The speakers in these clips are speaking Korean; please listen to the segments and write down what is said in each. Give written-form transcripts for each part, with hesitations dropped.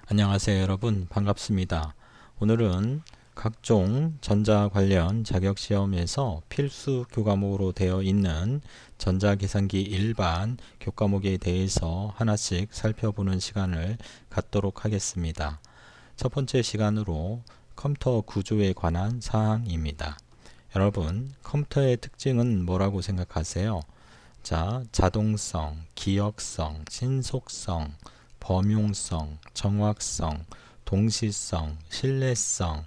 안녕하세요 여러분, 반갑습니다. 오늘은 각종 전자 관련 자격시험에서 필수 교과목으로 되어 있는 전자계산기 일반 교과목에 대해서 하나씩 살펴보는 시간을 갖도록 하겠습니다. 첫 번째 시간으로 컴퓨터 구조에 관한 사항입니다. 여러분, 컴퓨터의 특징은 뭐라고 생각하세요? 자, 자동성, 기억성, 신속성, 범용성, 정확성, 동시성, 신뢰성,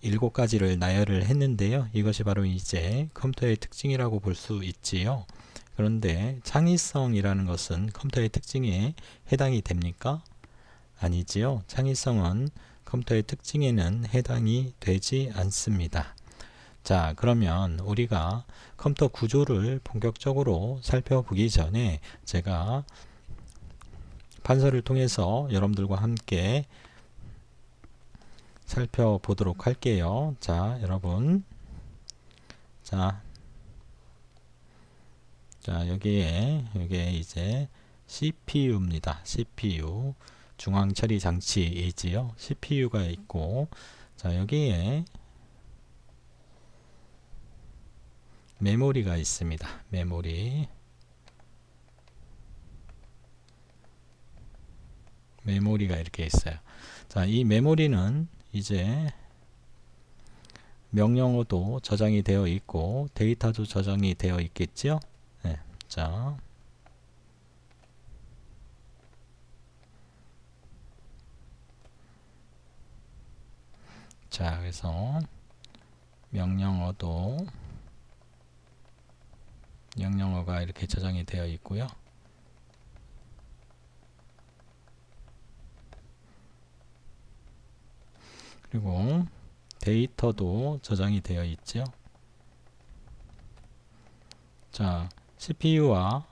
일곱 가지를 나열을 했는데요. 이것이 바로 이제 컴퓨터의 특징이라고 볼 수 있지요. 그런데 창의성이라는 것은 컴퓨터의 특징에 해당이 됩니까? 아니지요. 창의성은 컴퓨터의 특징에는 해당이 되지 않습니다. 자, 그러면 우리가 컴퓨터 구조를 본격적으로 살펴보기 전에 제가 판서를 통해서 여러분들과 함께 살펴보도록 할게요. 자, 여러분. 자, 여기에 이제 CPU입니다. CPU. 중앙 처리 장치이지요. CPU가 있고, 자, 여기에 메모리가 있습니다. 메모리가 이렇게 있어요. 자, 이 메모리는 이제 명령어도 저장이 되어 있고 데이터도 저장이 되어 있겠죠. 네. 자, 그래서 명령어가 이렇게 저장이 되어 있고요. 그리고 데이터도 저장이 되어 있죠. 자, CPU와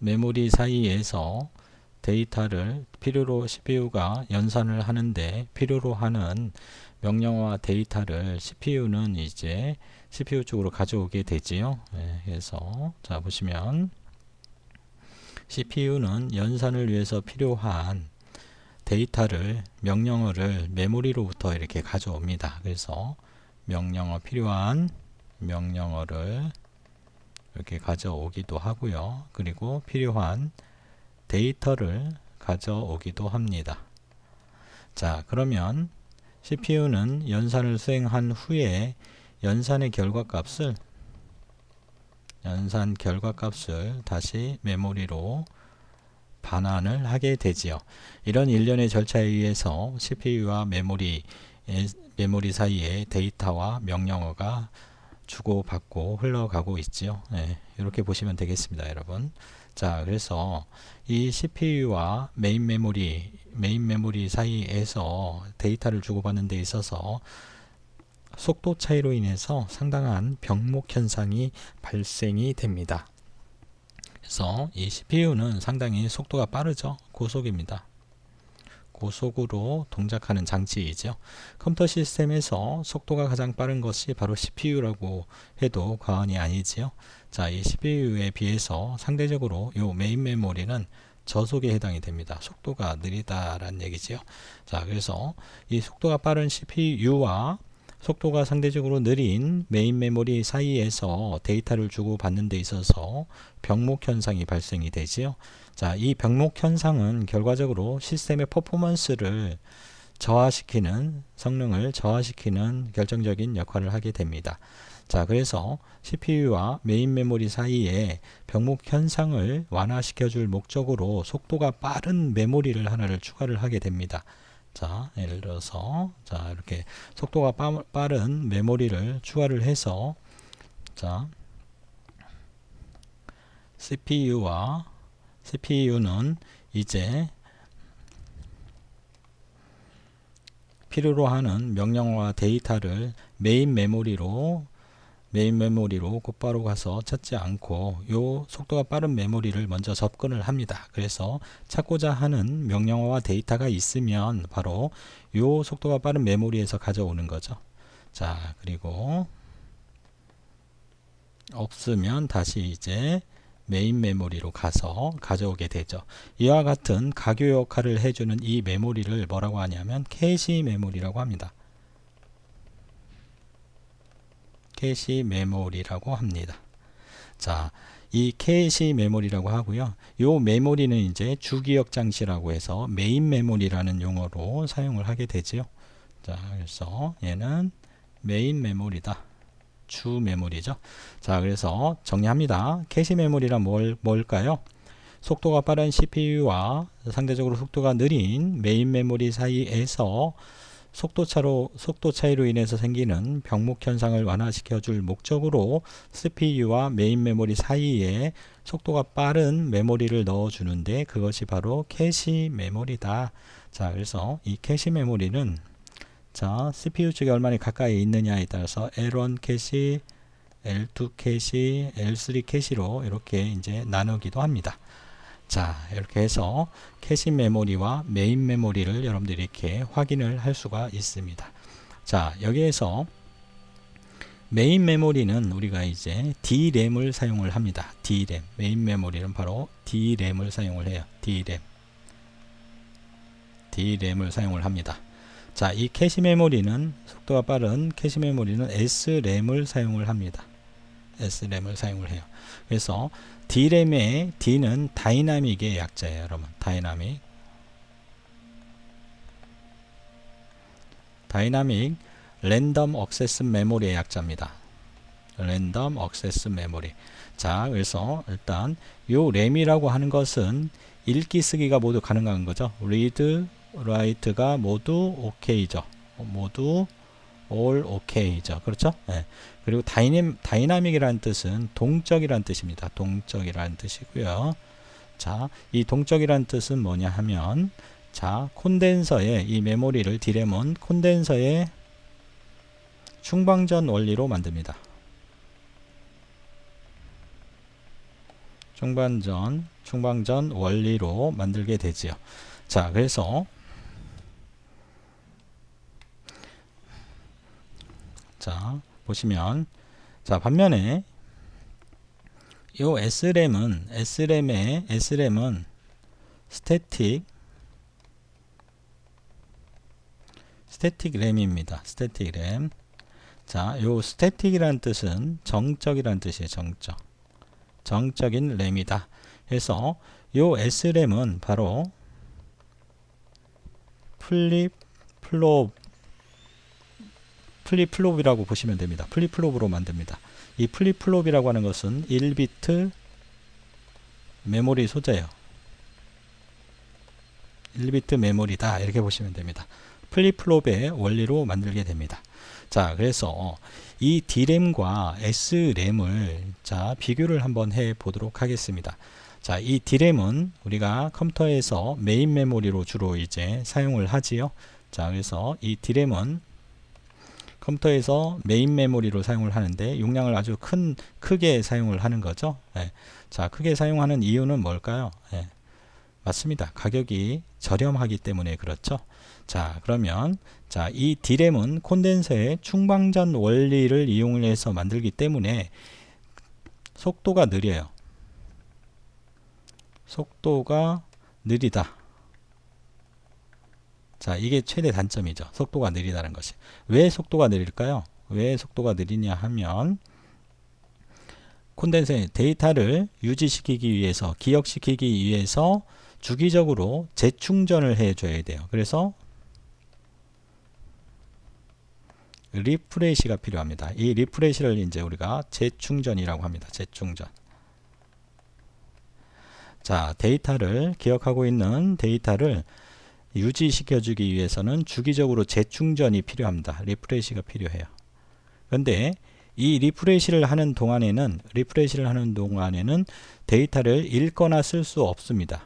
메모리 사이에서 데이터를 필요로 CPU가 연산을 하는데 필요로 하는 명령어와 데이터를 CPU는 이제 CPU 쪽으로 가져오게 되지요. 네, 그래서 자, 보시면 CPU는 연산을 위해서 필요한 데이터를 명령어를 메모리로부터 이렇게 가져옵니다. 그래서 필요한 명령어를 이렇게 가져오기도 하고요. 그리고 필요한 데이터를 가져오기도 합니다. 자, 그러면 CPU는 연산을 수행한 후에 연산 결과값을 다시 메모리로 반환을 하게 되지요. 이런 일련의 절차에 의해서 CPU와 메모리 사이에 데이터와 명령어가 주고받고 흘러가고 있지요. 네, 이렇게 보시면 되겠습니다, 여러분. 자, 그래서 이 CPU와 메인 메모리 사이에서 데이터를 주고받는 데 있어서 속도 차이로 인해서 상당한 병목 현상이 발생이 됩니다. 그래서 이 CPU는 상당히 속도가 빠르죠. 고속입니다. 고속으로 동작하는 장치이죠. 컴퓨터 시스템에서 속도가 가장 빠른 것이 바로 CPU라고 해도 과언이 아니지요. 자, 이 CPU에 비해서 상대적으로 이 메인 메모리는 저속에 해당이 됩니다. 속도가 느리다라는 얘기지요. 자, 그래서 이 속도가 빠른 CPU와 속도가 상대적으로 느린 메인 메모리 사이에서 데이터를 주고받는 데 있어서 병목 현상이 발생이 되지요. 자, 이 병목 현상은 결과적으로 시스템의 퍼포먼스를 성능을 저하시키는 결정적인 역할을 하게 됩니다. 자, 그래서 CPU와 메인 메모리 사이에 병목 현상을 완화시켜 줄 목적으로 속도가 빠른 메모리를 하나를 추가를 하게 됩니다. 자, 예를 들어서 자, 이렇게 속도가 빠른 메모리를 추가를 해서 자, CPU는 이제 필요로 하는 명령어와 데이터를 메인 메모리로 곧바로 가서 찾지 않고 요 속도가 빠른 메모리를 먼저 접근을 합니다. 그래서 찾고자 하는 명령어와 데이터가 있으면 바로 요 속도가 빠른 메모리에서 가져오는 거죠. 자, 그리고 없으면 다시 이제 메인 메모리로 가서 가져오게 되죠. 이와 같은 가교 역할을 해주는 이 메모리를 뭐라고 하냐면 캐시 메모리라고 합니다. 캐시 메모리라고 합니다. 자, 이 캐시 메모리라고 하고요. 요 메모리는 이제 주기억 장치라고 해서 메인 메모리라는 용어로 사용을 하게 되지요. 자, 그래서 얘는 메인 메모리다. 주 메모리죠. 자, 그래서 정리합니다. 캐시 메모리란 뭘까요? 속도가 빠른 CPU와 상대적으로 속도가 느린 메인 메모리 사이에서 속도 차이로 인해서 생기는 병목 현상을 완화시켜 줄 목적으로 CPU와 메인 메모리 사이에 속도가 빠른 메모리를 넣어 주는데 그것이 바로 캐시 메모리다. 자, 그래서 이 캐시 메모리는 자, CPU 쪽에 얼마나 가까이 있느냐에 따라서 L1 캐시, L2 캐시, L3 캐시로 이렇게 이제 나누기도 합니다. 자, 이렇게 해서 캐시 메모리와 메인 메모리를 여러분들이 이렇게 확인을 할 수가 있습니다. 자, 여기에서 메인 메모리는 우리가 이제 DRAM을 사용을 합니다. DRAM. 메인 메모리는 바로 DRAM을 사용을 해요. DRAM을 사용을 합니다. 자, 이 캐시 메모리는 속도가 빠른 캐시 메모리는 SRAM을 사용을 합니다. SRAM을 사용을 해요. 그래서 DRAM의 D는 다이나믹의 약자예요, 여러분. 다이나믹 랜덤 액세스 메모리의 약자입니다. 랜덤 액세스 메모리. 자, 그래서 일단 요 램이라고 하는 것은 읽기 쓰기가 모두 가능한 거죠. read, write가 모두 OK죠. 모두 all OK죠. 그렇죠? 네. 그리고 다이나믹이라는 뜻은 동적이라는 뜻입니다. 동적이라는 뜻이고요. 자, 이 동적이라는 뜻은 뭐냐 하면 자, 콘덴서에 이 메모리를 DRAM은 콘덴서의 충방전 원리로 만듭니다. 충방전 원리로 만들게 되지요. 자, 그래서 자, 보시면 자, 반면에 요 SRAM은 스태틱 램입니다. 스태틱 램. 자, 요 스태틱이라는 뜻은 정적이라는 뜻이에요. 정적인 램이다. 그래서 요 SRAM은 바로 플립플롭이라고 보시면 됩니다. 플립플롭으로 만듭니다. 이 플립플롭이라고 하는 것은 1비트 메모리 소재예요. 1비트 메모리다. 이렇게 보시면 됩니다. 플립플롭의 원리로 만들게 됩니다. 자, 그래서 이 D램과 SRAM을 자, 비교를 한번 해 보도록 하겠습니다. 자, 이 D램은 우리가 컴퓨터에서 메인 메모리로 주로 이제 사용을 하지요. 자, 그래서 이 D램은 컴퓨터에서 메인 메모리로 사용을 하는데 용량을 아주 크게 사용을 하는 거죠. 예. 자, 크게 사용하는 이유는 뭘까요? 예. 맞습니다. 가격이 저렴하기 때문에 그렇죠. 자, 그러면 자, 이 D램은 콘덴서의 충방전 원리를 이용해서 만들기 때문에 속도가 느려요. 속도가 느리다. 자, 이게 최대 단점이죠. 속도가 느리다는 것이. 왜 속도가 느릴까요? 왜 속도가 느리냐 하면 콘덴서의 데이터를 유지시키기 위해서, 기억시키기 위해서 주기적으로 재충전을 해줘야 돼요. 그래서 리프레시가 필요합니다. 이 리프레시를 이제 우리가 재충전이라고 합니다. 재충전. 자, 데이터를 기억하고 있는 데이터를 유지시켜주기 위해서는 주기적으로 재충전이 필요합니다. 리프레시가 필요해요. 그런데 이 리프레시를 하는 동안에는 데이터를 읽거나 쓸 수 없습니다.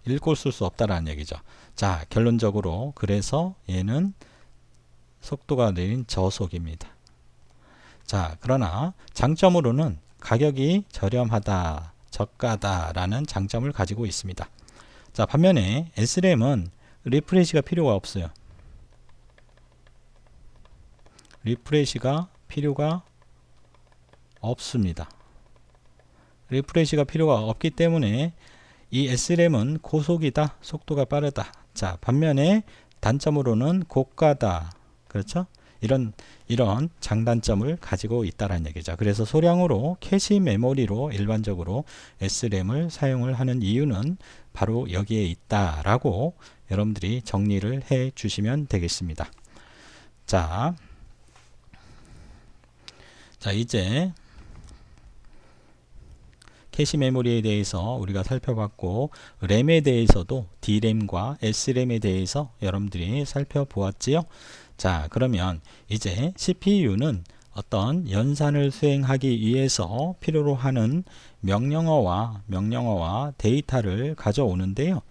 읽고 쓸 수 없다라는 얘기죠. 자, 결론적으로 그래서 얘는 속도가 느린 저속입니다. 자, 그러나 장점으로는 가격이 저렴하다, 저가다라는 장점을 가지고 있습니다. 자, 반면에 SRAM은 리프레시가 필요가 없어요. 리프레시가 필요가 없습니다. 리프레시가 필요가 없기 때문에 이 SRAM은 고속이다, 속도가 빠르다. 자, 반면에 단점으로는 고가다. 그렇죠? 이런 장단점을 가지고 있다는 얘기죠. 그래서 소량으로 캐시 메모리로 일반적으로 SRAM을 사용을 하는 이유는 바로 여기에 있다라고 여러분들이 정리를 해 주시면 되겠습니다. 자, 이제 캐시 메모리에 대해서 우리가 살펴봤고, 램에 대해서도 D램과 SRAM에 대해서 여러분들이 살펴보았지요. 자, 그러면 이제 CPU는 어떤 연산을 수행하기 위해서 필요로 하는 명령어와 데이터를 가져오는데요.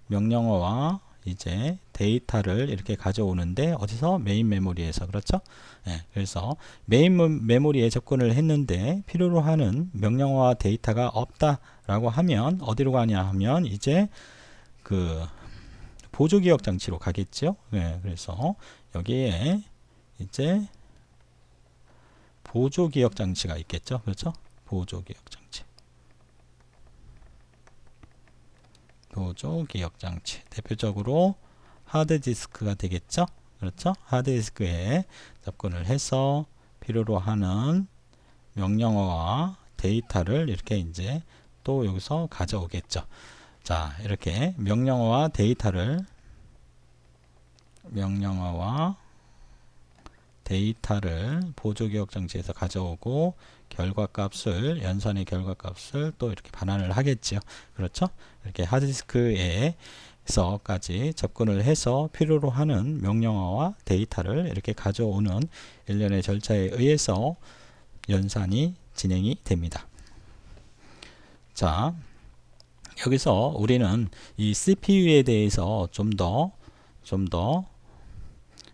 명령어와 이제 데이터를 이렇게 가져오는데 어디서? 메인 메모리에서. 그렇죠? 네, 그래서 메인 메모리에 접근을 했는데 필요로 하는 명령어와 데이터가 없다라고 하면 어디로 가냐 하면 이제 그 보조기억 장치로 가겠죠. 네, 그래서 여기에 이제 보조기억 장치가 있겠죠. 그렇죠? 보조기억 장치. 보조기억 장치. 대표적으로 하드디스크가 되겠죠. 그렇죠? 하드디스크에 접근을 해서 필요로 하는 명령어와 데이터를 이렇게 이제 또 여기서 가져오겠죠. 자, 이렇게 명령어와 데이터를 보조기억 장치에서 가져오고 결과값을, 연산의 결과값을 또 이렇게 반환을 하겠죠. 그렇죠? 이렇게 하드디스크에서까지 접근을 해서 필요로 하는 명령어와 데이터를 이렇게 가져오는 일련의 절차에 의해서 연산이 진행이 됩니다. 자, 여기서 우리는 이 CPU에 대해서 좀 더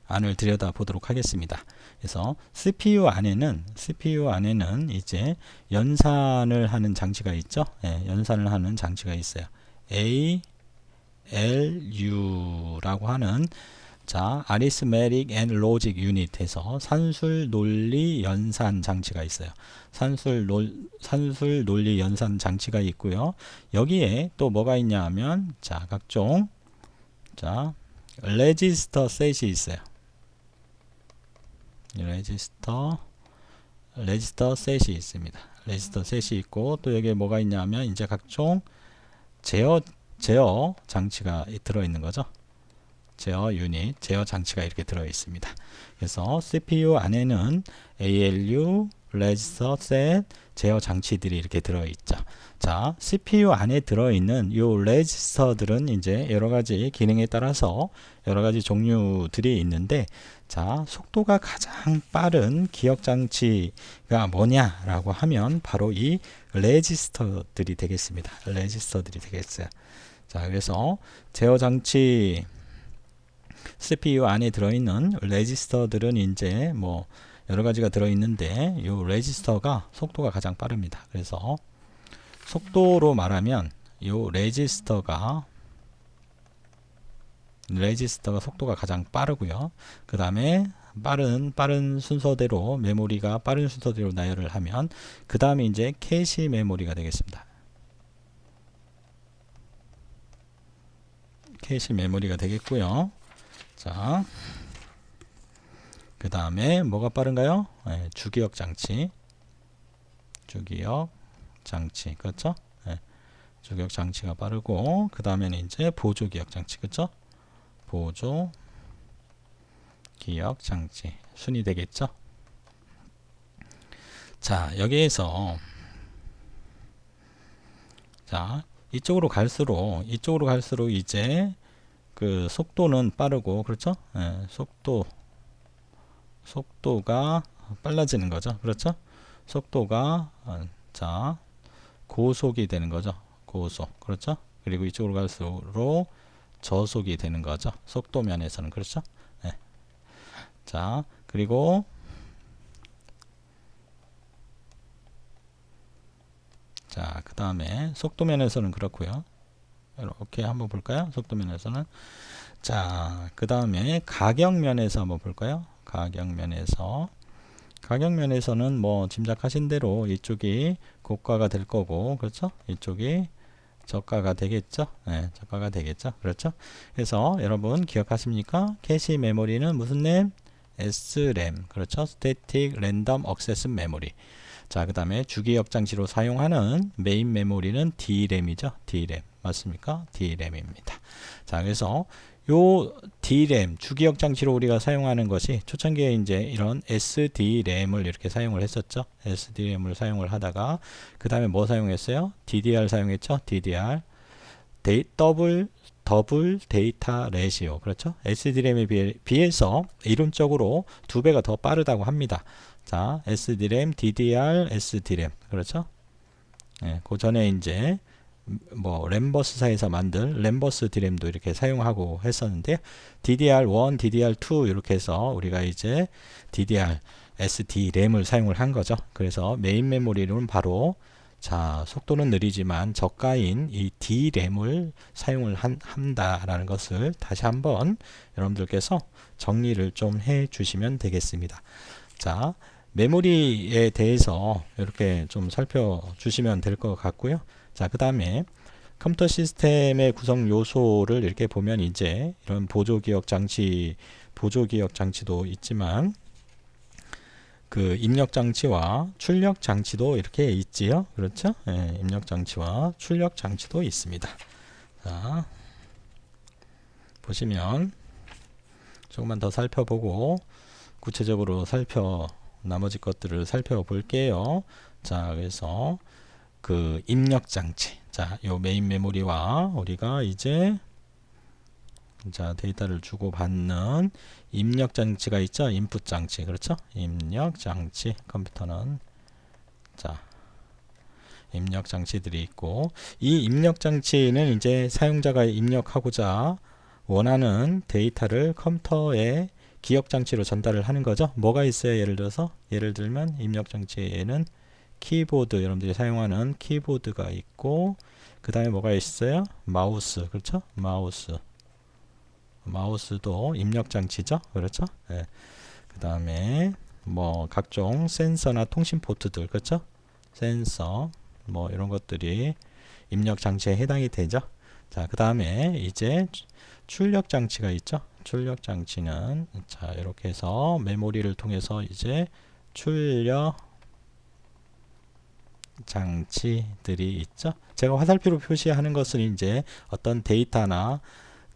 안을 들여다 보도록 하겠습니다. 그래서 CPU 안에는 이제 연산을 하는 장치가 있죠. 예, 연산을 하는 장치가 있어요. ALU라고 하는, 자, Arithmetic and Logic Unit에서 산술 논리 연산 장치가 있어요. 산술 논리 연산 장치가 있고요. 여기에 또 뭐가 있냐 하면, 자, 각종, 자, 레지스터 셋이 있어요. 레지스터 셋이 있습니다. 레지스터 셋이 있고, 또 여기에 뭐가 있냐면 이제 각종 제어 장치가 들어있는 거죠. 제어 유닛, 제어 장치가 이렇게 들어 있습니다. 그래서 CPU 안에는 ALU, 레지스터 셋, 제어 장치들이 이렇게 들어 있죠. 자, CPU 안에 들어 있는 이 레지스터들은 이제 여러 가지 기능에 따라서 여러 가지 종류들이 있는데, 자, 속도가 가장 빠른 기억 장치가 뭐냐라고 하면 바로 이 레지스터들이 되겠습니다. 레지스터들이 되겠어요. 자, 그래서 제어 장치 CPU 안에 들어있는 레지스터들은 이제 뭐 여러 가지가 들어있는데, 이 레지스터가 속도가 가장 빠릅니다. 그래서 속도로 말하면 이 레지스터가 속도가 가장 빠르고요. 그 다음에 빠른 순서대로, 메모리가 빠른 순서대로 나열을 하면 그 다음에 이제 캐시 메모리가 되겠습니다. 캐시 메모리가 되겠고요. 자, 그 다음에 뭐가 빠른가요? 네, 주기억 장치. 그렇죠? 네, 주기억 장치가 빠르고, 그 다음에는 이제 보조기억 장치. 그렇죠? 보조기억 장치 순이 되겠죠? 자, 여기에서, 자, 이쪽으로 갈수록 이제 그 속도는 빠르고, 그렇죠? 네, 속도가 빨라지는 거죠. 그렇죠? 속도가 자, 고속이 되는 거죠. 고속. 그렇죠? 그리고 이쪽으로 갈수록 저속이 되는 거죠. 속도 면에서는. 그렇죠? 네. 자, 그리고 자, 그 다음에 속도 면에서는 그렇고요. 이렇게 한번 볼까요? 속도 면에서는. 자, 그 다음에 가격면에서 한번 볼까요? 가격면에서는 뭐 짐작하신 대로 이쪽이 고가가 될 거고, 그렇죠? 이쪽이 저가가 되겠죠? 네, 저가가 되겠죠? 그렇죠? 그래서 여러분 기억하십니까? 캐시 메모리는 무슨 램? SRAM. 그렇죠? Static Random Access Memory. 자, 그 다음에 주기억 장치로 사용하는 메인 메모리는 DRAM이죠? DRAM. 맞습니까? DRAM입니다. 자, 그래서 요 DRAM, 주기억 장치로 우리가 사용하는 것이 초창기에 이제 이런 SDRAM을 이렇게 사용을 했었죠. SDRAM을 사용을 하다가 그 다음에 뭐 사용했어요? DDR 사용했죠. DDR. 더블 데이터 레시오. 그렇죠? SDRAM에 비해서 이론적으로 2배가 더 빠르다고 합니다. 자, SDRAM, DDR, SDRAM. 그렇죠? 예, 그 전에 이제 뭐 램버스사에서 만든 램버스 DRAM도 이렇게 사용하고 했었는데 DDR1, DDR2 이렇게 해서 우리가 이제 DDR, SDRAM을 사용을 한 거죠. 그래서 메인 메모리는 바로 자, 속도는 느리지만 저가인 이 DRAM을 사용을 한다라는 것을 다시 한번 여러분들께서 정리를 좀 해 주시면 되겠습니다. 자, 메모리에 대해서 이렇게 좀 살펴주시면 될 것 같고요. 자, 그 다음에 컴퓨터 시스템의 구성 요소를 이렇게 보면 이제 이런 보조기억 장치도 있지만 그 입력 장치와 출력 장치도 이렇게 있지요. 그렇죠? 예, 입력 장치와 출력 장치도 있습니다. 자, 보시면 조금만 더 살펴보고 구체적으로 나머지 것들을 살펴볼게요. 자, 그래서 그 입력 장치. 자, 요 메인 메모리와 우리가 이제 자, 데이터를 주고받는 입력 장치가 있죠. 인풋 장치. 그렇죠? 입력 장치. 컴퓨터는 자, 입력 장치들이 있고 이 입력 장치는 이제 사용자가 입력하고자 원하는 데이터를 컴퓨터에 기억 장치로 전달을 하는 거죠. 뭐가 있어요? 예를 들면 입력 장치에는 키보드, 여러분들이 사용하는 키보드가 있고 그 다음에 뭐가 있어요? 마우스. 그렇죠? 마우스도 입력 장치죠. 그렇죠? 네. 그 다음에 뭐 각종 센서나 통신 포트들, 그렇죠? 센서 뭐 이런 것들이 입력 장치에 해당이 되죠. 자, 그 다음에 이제 출력 장치가 있죠. 출력 장치는 자, 이렇게 해서 메모리를 통해서 이제 출력 장치들이 있죠. 제가 화살표로 표시하는 것은 이제 어떤 데이터나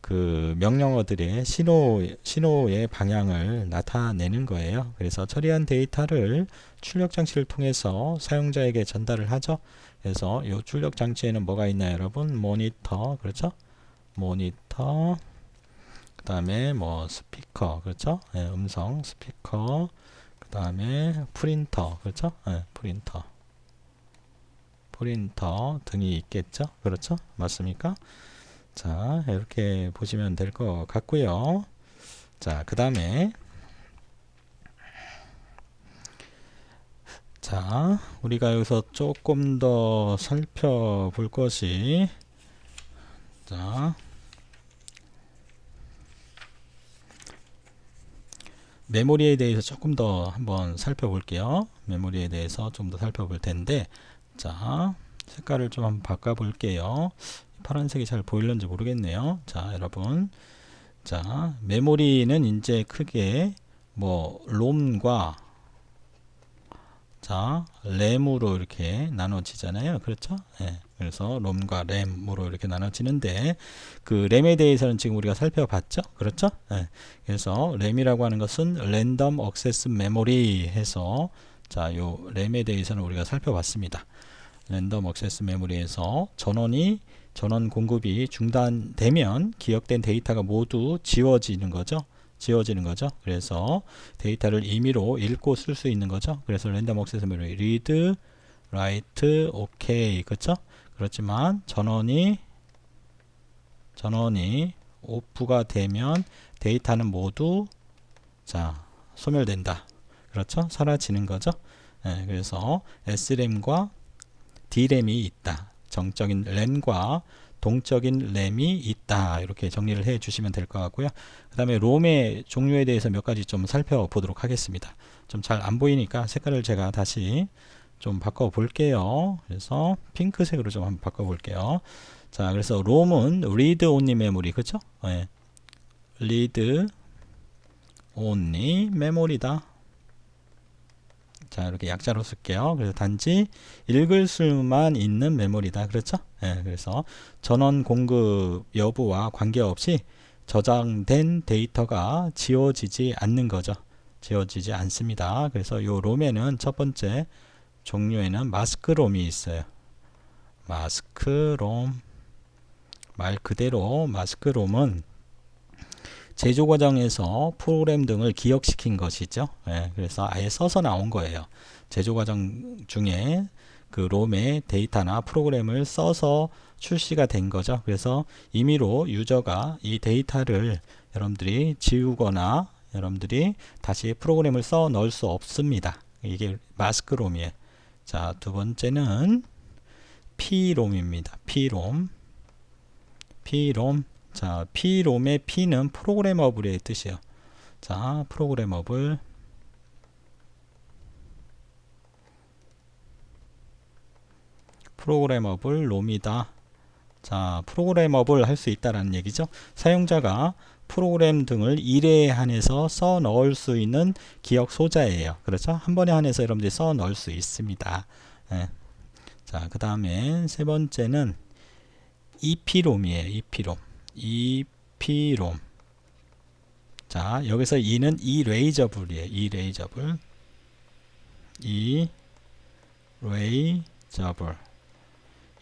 그 명령어들의 신호의 방향을 나타내는 거예요. 그래서 처리한 데이터를 출력 장치를 통해서 사용자에게 전달을 하죠. 그래서 이 출력 장치에는 뭐가 있나요, 여러분? 모니터, 그렇죠? 모니터, 그 다음에 뭐 스피커, 그렇죠? 네, 음성 스피커, 그 다음에 프린터, 그렇죠? 네, 프린터 등이 있겠죠? 그렇죠? 맞습니까? 자, 이렇게 보시면 될 것 같고요. 자, 그 다음에 자, 우리가 여기서 조금 더 살펴볼 것이 자, 메모리에 대해서 조금 더 한번 살펴볼게요. 메모리에 대해서 좀 더 살펴볼 텐데 자, 색깔을 좀 한번 바꿔볼게요. 파란색이 잘 보이는지 모르겠네요. 자, 여러분. 자, 메모리는 이제 크게 뭐 롬과 자, 램으로 이렇게 나눠지잖아요. 그렇죠? 네. 그래서 롬과 램으로 이렇게 나눠지는데 그 램에 대해서는 지금 우리가 살펴봤죠. 그렇죠? 네. 그래서 램이라고 하는 것은 랜덤 액세스 메모리 해서 자, 요 램에 대해서는 우리가 살펴봤습니다. 랜덤 액세스 메모리에서 전원 공급이 중단되면 기억된 데이터가 모두 지워지는 거죠. 그래서 데이터를 임의로 읽고 쓸 수 있는 거죠. 그래서 랜덤 액세스 메모리 read, write, OK. 그렇죠? 그렇지만 전원이 오프가 되면 데이터는 모두 자, 소멸된다. 그렇죠? 사라지는 거죠. 네, 그래서 SRAM과 DRAM이 있다. 정적인 램과 동적인 램이 있다. 이렇게 정리를 해 주시면 될 것 같고요. 그 다음에 롬의 종류에 대해서 몇 가지 좀 살펴보도록 하겠습니다. 좀 잘 안 보이니까 색깔을 제가 다시 좀 바꿔 볼게요. 그래서 핑크색으로 좀 한번 바꿔 볼게요. 자, 그래서 롬은 read only memory, 그쵸? 네. read only memory다. 자, 이렇게 약자로 쓸게요. 그래서 단지 읽을 수만 있는 메모리다. 그렇죠? 네, 그래서 전원 공급 여부와 관계없이 저장된 데이터가 지워지지 않는 거죠. 지워지지 않습니다. 그래서 이 롬에는 첫 번째 종류에는 마스크롬이 있어요. 마스크롬. 말 그대로 마스크롬은 제조 과정에서 프로그램 등을 기억시킨 것이죠. 예, 그래서 아예 써서 나온 거예요. 제조 과정 중에 그 롬의 데이터나 프로그램을 써서 출시가 된 거죠. 그래서 임의로 유저가 이 데이터를 여러분들이 지우거나 여러분들이 다시 프로그램을 써 넣을 수 없습니다. 이게 마스크롬이에요. 자, 두 번째는 P롬입니다. P롬. 자, P롬의 P는 프로그래머블의 뜻이에요. 자, 프로그래머블. 롬이다. 자, 프로그래머블 할 수 있다라는 얘기죠. 사용자가 프로그램 등을 일에 한해서 써 넣을 수 있는 기억 소자예요. 그렇죠? 한 번에 한해서 여러분들이 써 넣을 수 있습니다. 네. 자, 그 다음에 세 번째는 EP롬이에요. EP롬. 자, 여기서 E는 erasable이에요.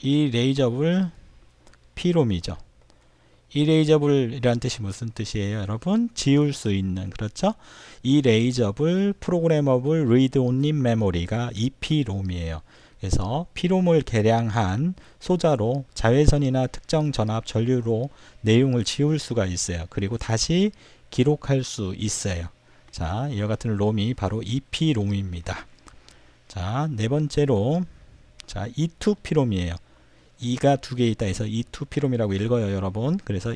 erasable P롬이죠. erasable이란 뜻이 무슨 뜻이에요, 여러분? 지울 수 있는, 그렇죠? erasable programmable read only memory가 EP롬이에요. 그래서 P롬을 개량한 소자로 자외선이나 특정 전압 전류로 내용을 지울 수가 있어요. 그리고 다시 기록할 수 있어요. 자, 이와 같은 롬이 바로 EP롬입니다. 자, 네 번째로 자, E2P롬이에요. E가 두 개 있다 해서 E2P롬이라고 읽어요, 여러분. 그래서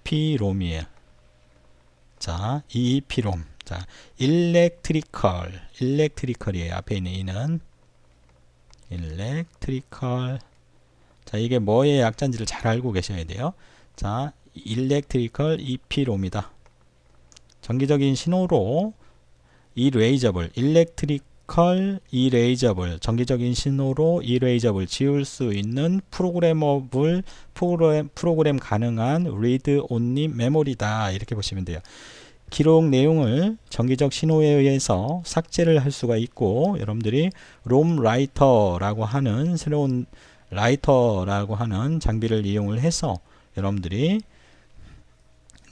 EEP롬이에요. 자, EEP롬. 자, 일렉트리컬이에요. 앞에 있는 E는 일렉트리컬. 자, 이게 뭐의 약자인지를 잘 알고 계셔야 돼요. 자, 일렉트리컬 EP롬이다. 정기적인 신호로 일렉트리컬 이레이저블, 정기적인 신호로 이레이저블, 지울 수 있는 프로그램 가능한 read only memory다. 이렇게 보시면 돼요. 기록 내용을 정기적 신호에 의해서 삭제를 할 수가 있고, 여러분들이 롬 라이터라고 하는 새로운 라이터라고 하는 장비를 이용을 해서 여러분들이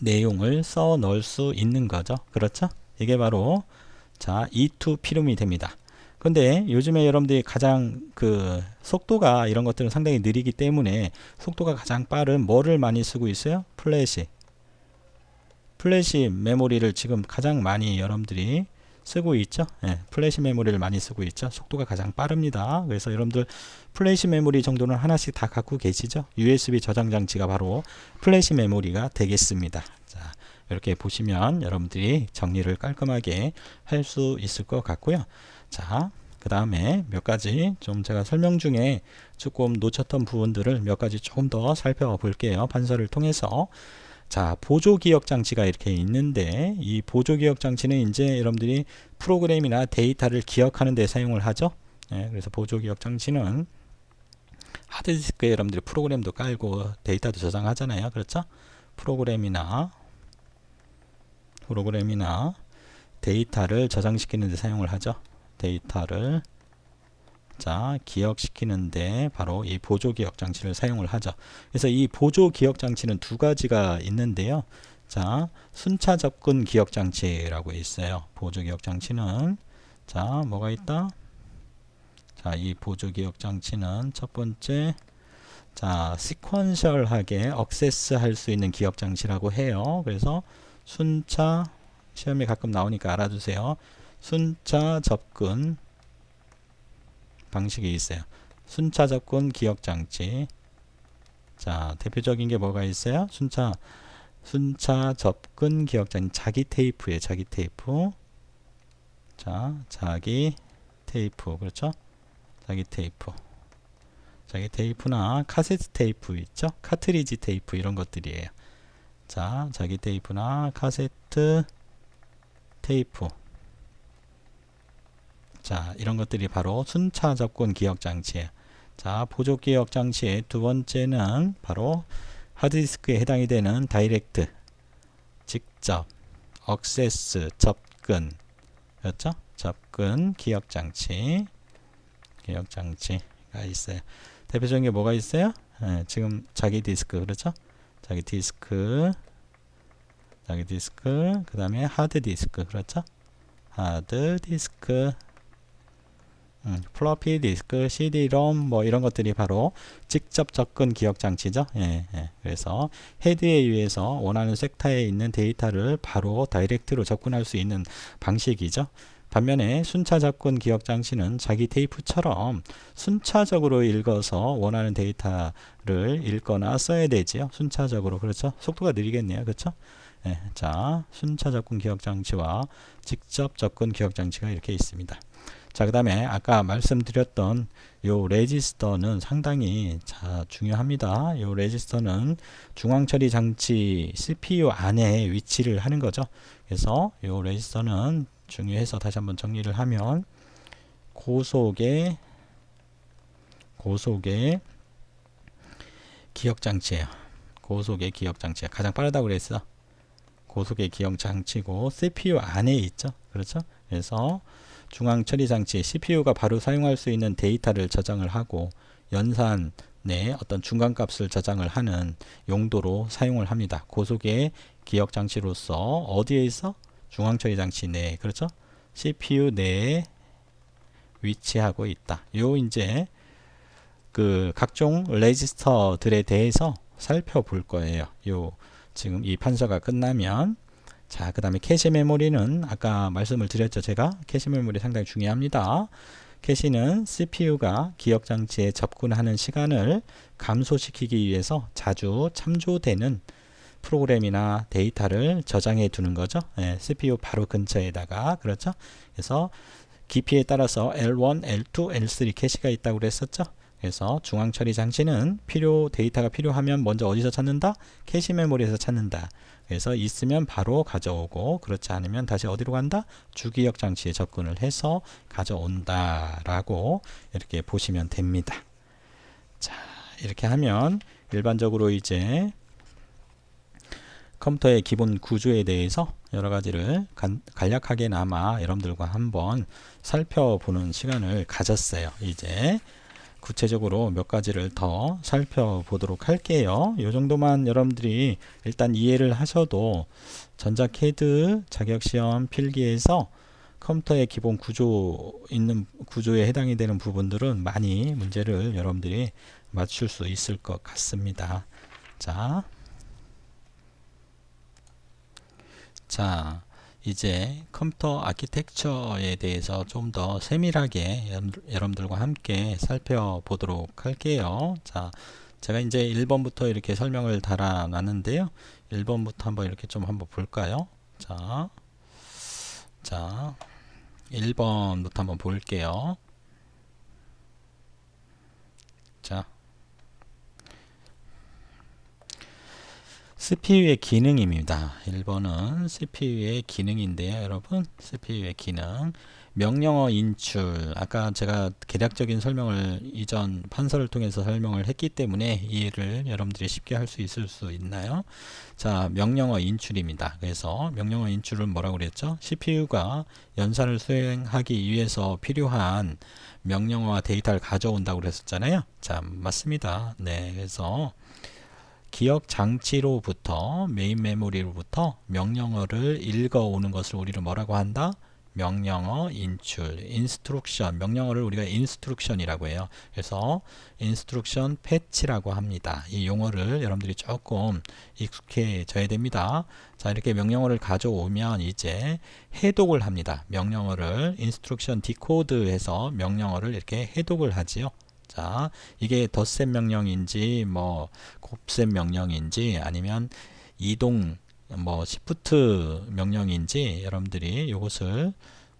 내용을 써 넣을 수 있는 거죠. 그렇죠? 이게 바로 자, E2P롬이 됩니다. 근데 요즘에 여러분들이 가장 그 속도가 이런 것들은 상당히 느리기 때문에 속도가 가장 빠른 뭐를 많이 쓰고 있어요? 플래시 메모리를 지금 가장 많이 여러분들이 쓰고 있죠. 네, 플래시 메모리를 많이 쓰고 있죠. 속도가 가장 빠릅니다. 그래서 여러분들 플래시 메모리 정도는 하나씩 다 갖고 계시죠. USB 저장 장치가 바로 플래시 메모리가 되겠습니다. 자, 이렇게 보시면 여러분들이 정리를 깔끔하게 할 수 있을 것 같고요. 자, 그 다음에 몇 가지 좀 제가 설명 중에 조금 놓쳤던 부분들을 몇 가지 조금 더 살펴볼게요. 판서를 통해서. 자, 보조기억 장치가 이렇게 있는데, 이 보조기억 장치는 이제 여러분들이 프로그램이나 데이터를 기억하는 데 사용을 하죠. 네, 그래서 보조기억 장치는 하드디스크에 여러분들이 프로그램도 깔고 데이터도 저장하잖아요. 그렇죠? 프로그램이나 데이터를 저장시키는 데 사용을 하죠. 데이터를 자, 기억시키는데 바로 이 보조기억 장치를 사용을 하죠. 그래서 이 보조기억 장치는 두 가지가 있는데요. 자, 순차 접근 기억 장치라고 있어요. 보조기억 장치는 자, 뭐가 있다? 자, 이 보조기억 장치는 첫 번째 자, 시퀀셜하게 액세스 할 수 있는 기억 장치라고 해요. 그래서 순차, 시험에 가끔 나오니까 알아두세요. 순차 접근 방식이 있어요. 순차 접근 기억 장치. 자, 대표적인 게 뭐가 있어요? 순차 접근 기억장, 자기 테이프에 자기 테이프. 자, 자기 테이프. 그렇죠? 자기 테이프. 자기 테이프나 카세트 테이프 있죠? 카트리지 테이프 이런 것들이에요. 자, 자기 테이프나 카세트 테이프. 자, 이런 것들이 바로 순차 접근 기억 장치예요. 자, 보조 기억 장치의 두 번째는 바로 하드디스크에 해당이 되는 다이렉트, 직접, 억세스, 접근. 그렇죠? 접근 기억 장치가 있어요. 대표적인 게 뭐가 있어요? 지금 자기 디스크, 그렇죠? 자기 디스크, 그 다음에 하드 디스크, 그렇죠? 하드 디스크, 플로피 디스크, CD-ROM 뭐 이런 것들이 바로 직접 접근 기억 장치죠. 그래서 헤드에 의해서 원하는 섹터에 있는 데이터를 바로 다이렉트로 접근할 수 있는 방식이죠. 반면에 순차 접근 기억 장치는 자기 테이프처럼 순차적으로 읽어서 원하는 데이터를 읽거나 써야 되지요. 순차적으로. 그렇죠? 속도가 느리겠네요. 그렇죠? 자, 순차 접근 기억 장치와 직접 접근 기억 장치가 이렇게 있습니다. 자, 그 다음에 아까 말씀드렸던 요 레지스터는 상당히 중요합니다. 요 레지스터는 중앙 처리 장치 CPU 안에 위치를 하는 거죠. 그래서 요 레지스터는 중요해서 다시 한번 정리를 하면 고속의 기억 장치예요. 고속의 기억 장치가 가장 빠르다고 그랬어. 고속의 기억 장치고 CPU 안에 있죠. 그렇죠? 그래서 중앙 처리 장치 CPU가 바로 사용할 수 있는 데이터를 저장을 하고 연산 내 어떤 중간 값을 저장을 하는 용도로 사용을 합니다. 고속의 기억 장치로서 어디에 있어? 중앙 처리 장치 내에, 그렇죠? CPU 내에 위치하고 있다. 요 이제 그 각종 레지스터들에 대해서 살펴볼 거예요. 요 지금 이 판서가 끝나면. 자, 그 다음에 캐시 메모리는 아까 말씀을 드렸죠. 제가 캐시 메모리 상당히 중요합니다. 캐시는 CPU가 기억 장치에 접근하는 시간을 감소시키기 위해서 자주 참조되는 프로그램이나 데이터를 저장해 두는 거죠. CPU 바로 근처에다가. 그렇죠? 그래서 깊이에 따라서 L1, L2, L3 캐시가 있다고 그랬었죠. 그래서 중앙 처리 장치는 데이터가 필요하면 먼저 어디서 찾는다? 캐시 메모리에서 찾는다. 그래서 있으면 바로 가져오고, 그렇지 않으면 다시 어디로 간다? 주기억 장치에 접근을 해서 가져온다 라고 이렇게 보시면 됩니다. 자, 이렇게 하면 일반적으로 이제 컴퓨터의 기본 구조에 대해서 여러 가지를 간략하게나마 여러분들과 한번 살펴보는 시간을 가졌어요. 이제 구체적으로 몇 가지를 더 살펴보도록 할게요. 이 정도만 여러분들이 일단 이해를 하셔도 전자CAD 자격시험 필기에서 컴퓨터의 기본 구조에 해당이 되는 부분들은 많이 문제를 여러분들이 맞출 수 있을 것 같습니다. 자, 이제 컴퓨터 아키텍처에 대해서 좀 더 세밀하게 여러분들과 함께 살펴보도록 할게요. 자, 제가 이제 1번부터 이렇게 설명을 달아놨는데요. 1번부터 한번 이렇게 좀 한번 볼까요? 자, 1번부터 한번 볼게요. 자, CPU의 기능입니다. 1번은 CPU의 기능인데요, 여러분. CPU의 기능. 명령어 인출. 아까 제가 개략적인 설명을 이전 판서를 통해서 설명을 했기 때문에 이해를 여러분들이 쉽게 할 수 있을 수 있나요? 자, 명령어 인출입니다. 그래서 명령어 인출은 뭐라고 그랬죠? CPU가 연산을 수행하기 위해서 필요한 명령어와 데이터를 가져온다고 그랬었잖아요. 자, 맞습니다. 네, 그래서 기억 장치로부터 메인 메모리로부터 명령어를 읽어오는 것을 우리는 뭐라고 한다? 명령어 인출, 인스트럭션. 명령어를 우리가 인스트럭션이라고 해요. 그래서 인스트럭션 패치라고 합니다. 이 용어를 여러분들이 조금 익숙해져야 됩니다. 자, 이렇게 명령어를 가져오면 이제 해독을 합니다. 명령어를 인스트럭션 디코드해서 명령어를 이렇게 해독을 하지요. 자, 이게 덧셈 명령인지 뭐 곱셈 명령인지 아니면 이동 뭐 시프트 명령인지 여러분들이 이것을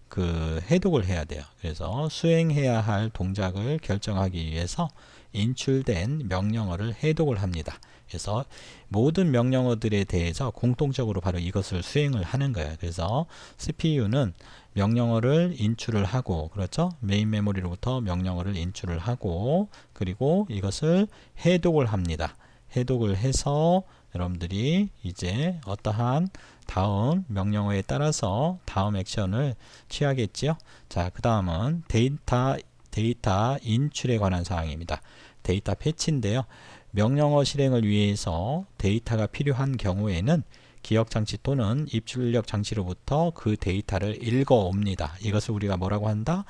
그 해독을 해야 돼요. 그래서 수행해야 할 동작을 결정하기 위해서 인출된 명령어를 해독을 합니다. 그래서 모든 명령어들에 대해서 공통적으로 바로 이것을 수행을 하는 거예요. 그래서 CPU는 명령어를 인출을 하고, 그렇죠? 메인 메모리로부터 명령어를 인출을 하고, 그리고 이것을 해독을 합니다. 해독을 해서 여러분들이 이제 어떠한 다음 명령어에 따라서 다음 액션을 취하겠지요. 자, 그 다음은 데이터 인출에 관한 사항입니다. 데이터 패치인데요. 명령어 실행을 위해서 데이터가 필요한 경우에는 기억장치 또는 입출력 장치로부터 그 데이터를 읽어옵니다. 이것을 우리가 뭐라고 한다?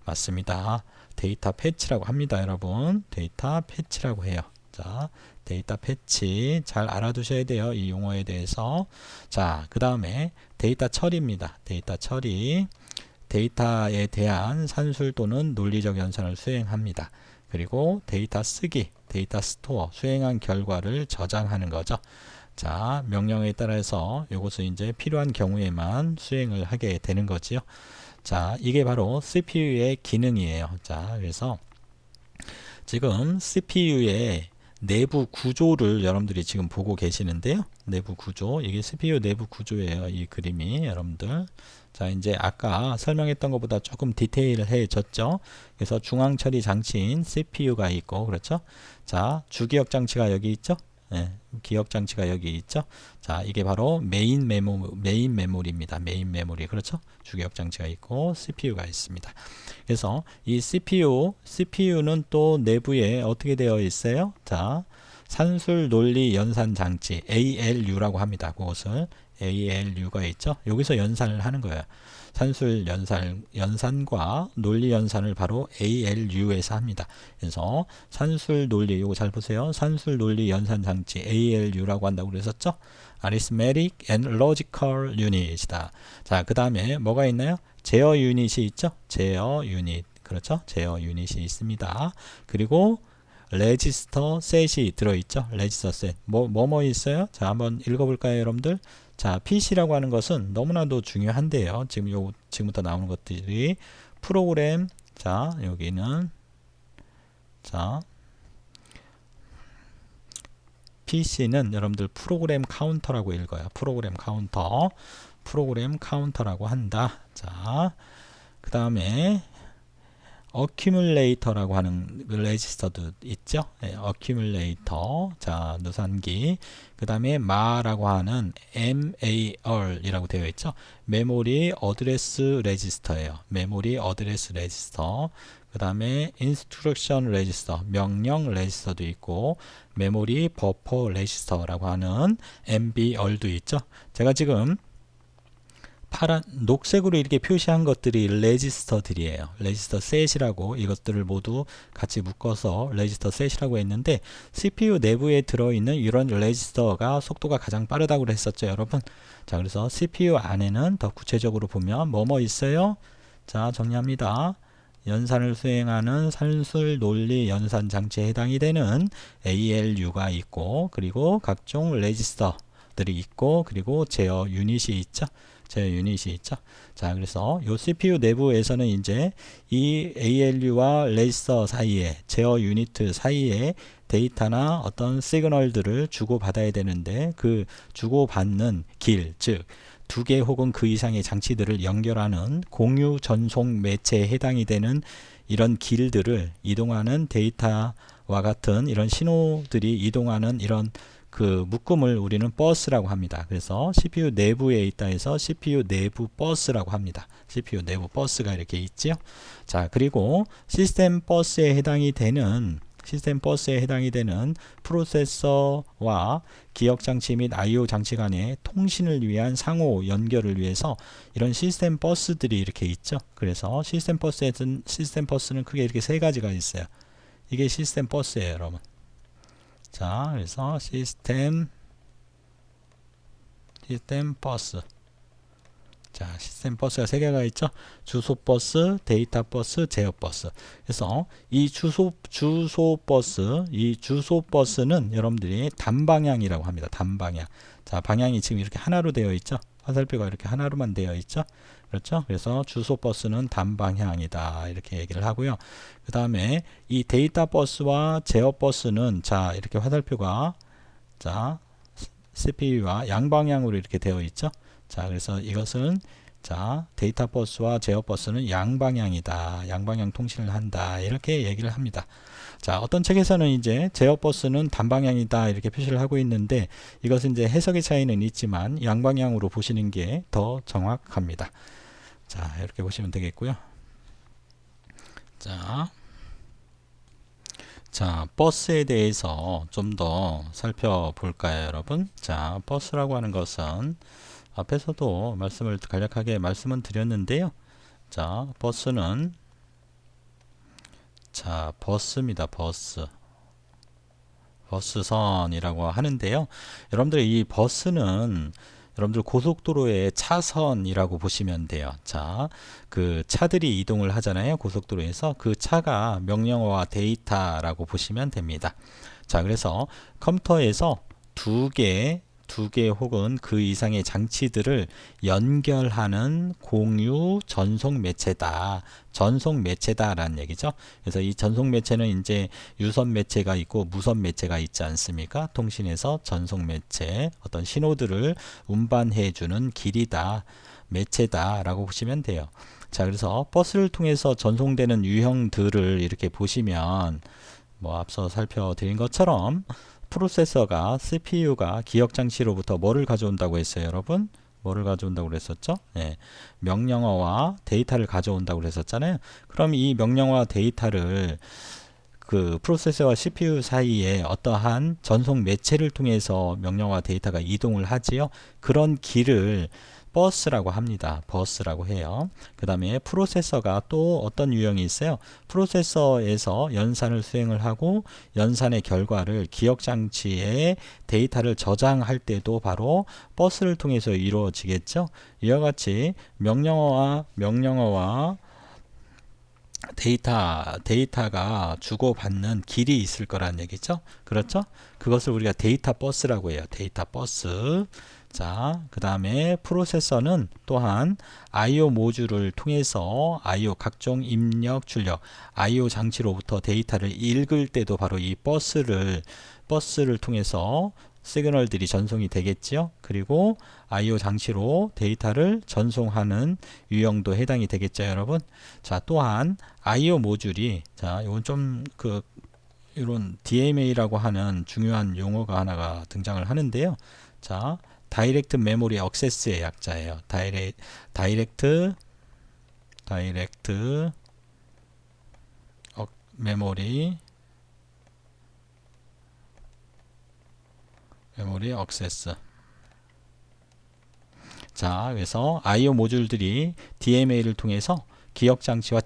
맞습니다. 데이터 패치라고 합니다. 여러분, 데이터 패치라고 해요. 자, 데이터 패치 잘 알아두셔야 돼요. 이 용어에 대해서. 자, 그 다음에 데이터 처리입니다. 데이터 처리. 데이터에 대한 산술 또는 논리적 연산을 수행합니다. 그리고 데이터 쓰기, 데이터 스토어, 수행한 결과를 저장하는 거죠. 자, 명령에 따라서 이것을 이제 필요한 경우에만 수행을 하게 되는 거지요. 자, 이게 바로 CPU의 기능이에요. 자, 그래서 지금 CPU의 내부 구조를 여러분들이 지금 보고 계시는데요. 내부 구조, 이게 CPU 내부 구조예요. 이 그림이 여러분들. 자, 이제 아까 설명했던 것보다 조금 디테일해졌죠. 그래서 중앙 처리 장치인 CPU가 있고, 그렇죠? 자, 주기억 장치가 여기 있죠. 네, 기억 장치가 여기 있죠. 자, 이게 바로 메인 메모리입니다. 메인 메모리, 그렇죠? 주기억 장치가 있고 CPU가 있습니다. 그래서 이 CPU는 또 내부에 어떻게 되어 있어요? 자, 산술 논리 연산 장치 ALU라고 합니다. 그것을 ALU가 있죠. 여기서 연산을 하는 거예요. 산술 연산과 논리 연산을 바로 ALU에서 합니다. 그래서 산술 논리, 이거 잘 보세요. 산술 논리 연산 장치 ALU라고 한다고 그랬었죠. Arithmetic and Logical Unit이다. 자, 그 다음에 뭐가 있나요? 제어 유닛이 있죠. 제어 유닛, 그렇죠. 제어 유닛이 있습니다. 그리고 레지스터 셋이 들어있죠. 레지스터 셋. 뭐 있어요? 자, 한번 읽어볼까요, 여러분들? 자, PC라고 하는 것은 너무나도 중요한데요. 지금부터 나오는 것들이 프로그램, 자, 여기는, 자, PC는 여러분들 프로그램 카운터라고 읽어요. 프로그램 카운터라고 한다. 자, 그 다음에 어큐뮬레이터라고 하는 레지스터도 있죠. 네, 어큐뮬레이터. 자, 누산기. 그 다음에 마라고 하는 MAR이라고 되어 있죠. 메모리 어드레스 레지스터예요. 메모리 어드레스 레지스터. 그 다음에 인스트럭션 레지스터, 명령 레지스터도 있고, 메모리 버퍼 레지스터라고 하는 MBR도 있죠. 제가 지금 녹색으로 이렇게 표시한 것들이 레지스터들이에요. 레지스터 셋이라고, 이것들을 모두 같이 묶어서 레지스터 셋이라고 했는데, CPU 내부에 들어있는 이런 레지스터가 속도가 가장 빠르다고 했었죠, 여러분. 자, 그래서 CPU 안에는 더 구체적으로 보면 뭐 있어요? 자, 정리합니다. 연산을 수행하는 산술 논리 연산 장치에 해당이 되는 ALU가 있고, 그리고 각종 레지스터들이 있고, 그리고 제어 유닛이 있죠. 자, 그래서 요 CPU 내부에서는 이제 이 ALU와 레지스터 사이에, 제어 유닛 사이에 데이터나 어떤 시그널들을 주고받아야 되는데, 그 주고받는 길, 즉 두 개 혹은 그 이상의 장치들을 연결하는 공유 전송 매체에 해당이 되는 이런 길들을 이동하는 데이터와 같은 이런 신호들이 이동하는 이런 그 묶음을 우리는 버스라고 합니다. 그래서 CPU 내부에 있다 해서 CPU 내부 버스라고 합니다. CPU 내부 버스가 이렇게 있지요. 자, 그리고 시스템 버스에 해당이 되는 프로세서와 기억장치 및 I/O 장치 간의 통신을 위한 상호 연결을 위해서 이런 시스템 버스들이 이렇게 있죠. 그래서 시스템 버스는 크게 이렇게 세 가지가 있어요. 이게 시스템 버스예요, 여러분. 자, 그래서 시스템 버스. 자, 시스템 버스가 세 개가 있죠. 주소 버스, 데이터 버스, 제어 버스. 그래서 이 주소 버스는 여러분들이 단방향이라고 합니다. 단방향. 자, 방향이 지금 이렇게 하나로 되어 있죠. 화살표가 이렇게 하나로만 되어 있죠. 그렇죠? 그래서 주소 버스는 단방향이다. 이렇게 얘기를 하고요. 그 다음에 이 데이터 버스와 제어 버스는 자, 이렇게 화살표가 자, CPU와 양방향으로 이렇게 되어 있죠. 자, 그래서 이것은 자, 데이터 버스와 제어 버스는 양방향이다. 양방향 통신을 한다. 이렇게 얘기를 합니다. 자, 어떤 책에서는 이제 제어 버스는 단방향이다. 이렇게 표시를 하고 있는데 이것은 이제 해석의 차이는 있지만 양방향으로 보시는 게 더 정확합니다. 자, 이렇게 보시면 되겠고요. 자, 버스에 대해서 좀 더 살펴볼까요, 여러분? 자, 버스라고 하는 것은 앞에서도 말씀을 간략하게 말씀은 드렸는데요. 자, 버스는 자, 버스입니다. 버스선이라고 하는데요. 여러분들 이 버스는 여러분들 고속도로의 차선이라고 보시면 돼요. 자, 그 차들이 이동을 하잖아요. 고속도로에서 그 차가 명령어와 데이터라고 보시면 됩니다. 자, 그래서 컴퓨터에서 두 개 혹은 그 이상의 장치들을 연결하는 공유 전송 매체다. 전송 매체다라는 얘기죠. 그래서 이 전송 매체는 이제 유선 매체가 있고 무선 매체가 있지 않습니까? 통신에서 전송 매체, 어떤 신호들을 운반해 주는 길이다. 매체다라고 보시면 돼요. 자, 그래서 버스를 통해서 전송되는 유형들을 이렇게 보시면 뭐 앞서 살펴드린 것처럼 프로세서가 CPU가 기억장치로부터 뭐를 가져온다고 했어요, 여러분? 뭐를 가져온다고 그랬었죠? 네, 명령어와 데이터를 가져온다고 그랬었잖아요. 그럼 이 명령어와 데이터를 그 프로세서와 CPU 사이에 어떠한 전송 매체를 통해서 명령어와 데이터가 이동을 하지요. 그런 길을 버스라고 합니다. 버스라고 해요. 그 다음에 프로세서가 또 어떤 유형이 있어요. 프로세서에서 연산을 수행을 하고 연산의 결과를 기억장치에 데이터를 저장할 때도 바로 버스를 통해서 이루어지겠죠. 이와 같이 명령어와 데이터가 주고받는 길이 있을 거라는 얘기죠. 그렇죠? 그것을 우리가 데이터 버스라고 해요. 데이터 버스. 자, 그 다음에 프로세서는 또한 I/O 모듈을 통해서 I/O 각종 입력, 출력, I/O 장치로부터 데이터를 읽을 때도 바로 이 버스를 통해서 시그널들이 전송이 되겠지요. 그리고 I/O 장치로 데이터를 전송하는 유형도 해당이 되겠죠, 여러분. 자, 또한 I/O 모듈이 자, 이건 좀 이런 DMA라고 하는 중요한 용어가 하나가 등장을 하는데요. 자, 다이렉트 메모리 액세스의 약자예요. 다이렉트 메모리 액세스. 자, 그래서 I/O 모듈들이 DMA를 통해서 기억장치와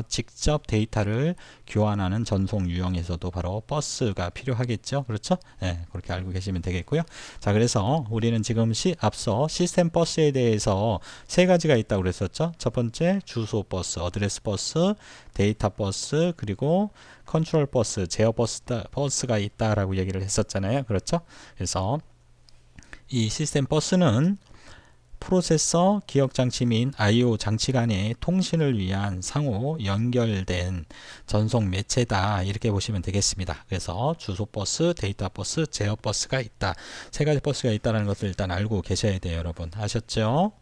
직접 데이터를 교환하는 전송 유형에서도 바로 버스가 필요하겠죠. 그렇죠? 네, 그렇게 알고 계시면 되겠고요. 자, 그래서 우리는 지금 앞서 시스템 버스에 대해서 세 가지가 있다고 그랬었죠. 첫 번째 주소 버스, 어드레스 버스, 데이터 버스, 그리고 컨트롤 버스, 제어 버스가 있다라고 얘기를 했었잖아요. 그렇죠? 그래서 이 시스템 버스는 프로세서, 기억장치 및 I/O 장치 간의 통신을 위한 상호 연결된 전송 매체다. 이렇게 보시면 되겠습니다. 그래서 주소 버스, 데이터 버스, 제어 버스가 있다. 세 가지 버스가 있다는 것을 일단 알고 계셔야 돼요, 여러분. 아셨죠?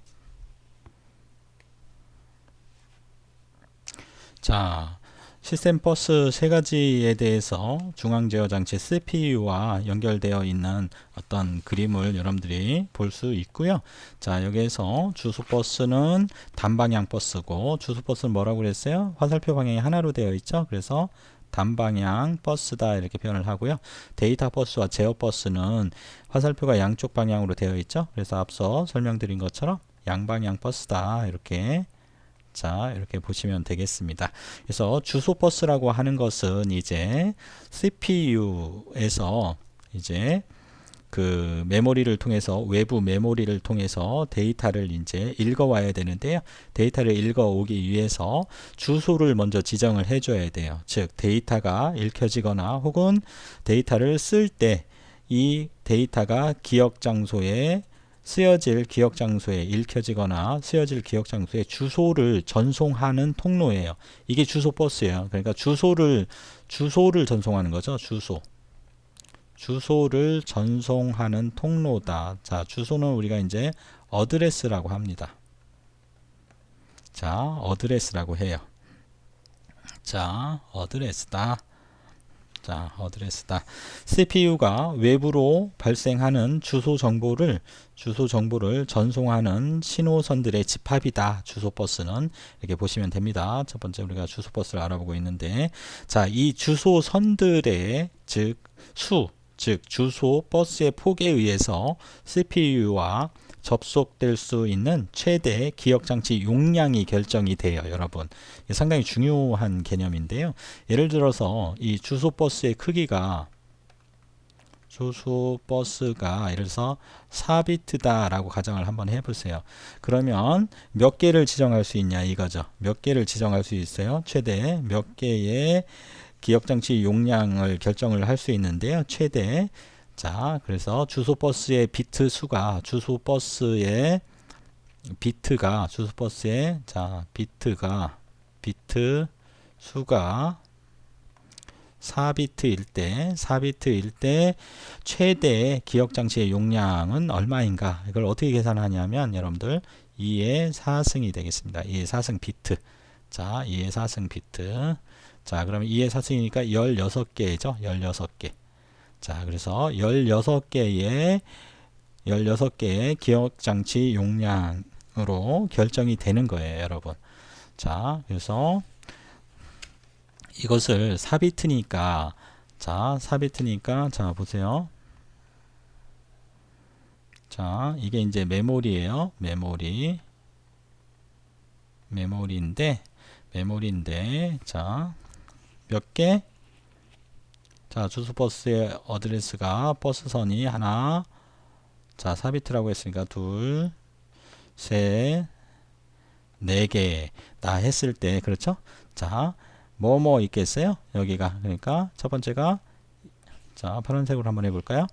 자, 시스템 버스 세 가지에 대해서 중앙 제어 장치 CPU와 연결되어 있는 어떤 그림을 여러분들이 볼 수 있고요. 자, 여기에서 주소 버스는 단방향 버스고, 주소 버스는 뭐라고 그랬어요? 화살표 방향이 하나로 되어 있죠. 그래서 단방향 버스다 이렇게 표현을 하고요. 데이터 버스와 제어 버스는 화살표가 양쪽 방향으로 되어 있죠. 그래서 앞서 설명드린 것처럼 양방향 버스다 이렇게 자, 이렇게 보시면 되겠습니다. 그래서 주소 버스라고 하는 것은 이제 CPU에서 이제 그 메모리를 통해서 외부 메모리를 통해서 데이터를 이제 읽어와야 되는데요. 데이터를 읽어오기 위해서 주소를 먼저 지정을 해줘야 돼요. 즉 데이터가 읽혀지거나 혹은 데이터를 쓸 때 이 데이터가 기억 장소에 쓰여질 기억 장소에 읽혀지거나 쓰여질 기억 장소에 주소를 전송하는 통로예요. 이게 주소 버스예요. 그러니까 주소를 전송하는 거죠. 주소를 전송하는 통로다. 자, 주소는 우리가 이제 어드레스라고 합니다. 자, 어드레스라고 해요. 자, 어드레스다. 자, 어드레스다. CPU가 외부로 발생하는 주소 정보를 전송하는 신호선들의 집합이다. 주소 버스는 이렇게 보시면 됩니다. 첫 번째 우리가 주소 버스를 알아보고 있는데, 자, 이 주소선들의 즉 주소 버스의 폭에 의해서 CPU와 접속될 수 있는 최대 기억장치 용량이 결정이 돼요. 여러분, 상당히 중요한 개념인데요. 예를 들어서 이 주소 버스의 크기가 예를 들어서 4비트다 라고 가정을 한번 해보세요. 그러면 몇 개를 지정할 수 있냐 이거죠. 몇 개를 지정할 수 있어요. 최대 몇 개의 기억장치 용량을 결정을 할 수 있는데요. 최대. 자, 그래서 주소 버스의 비트 수가 비트가 4비트일 때 최대 기억장치의 용량은 얼마인가? 이걸 어떻게 계산하냐면 여러분들 2의 4승이 되겠습니다. 2의 4승 비트. 자, 2의 4승 비트. 자, 그러면 2의 4승이니까 16개죠. 16개. 자, 그래서 16개의 기억장치 용량으로 결정이 되는 거예요, 여러분. 자, 그래서 이것을 4비트니까 자, 보세요. 자, 이게 이제 메모리예요. 메모리인데 자, 몇 개? 자, 주소 버스의 어드레스가 버스선이 하나, 자, 4비트라고 했으니까 둘, 셋, 4개 다 했을 때, 그렇죠? 자, 뭐 있겠어요? 여기가, 그러니까 첫 번째가, 자, 파란색으로 한번 해볼까요?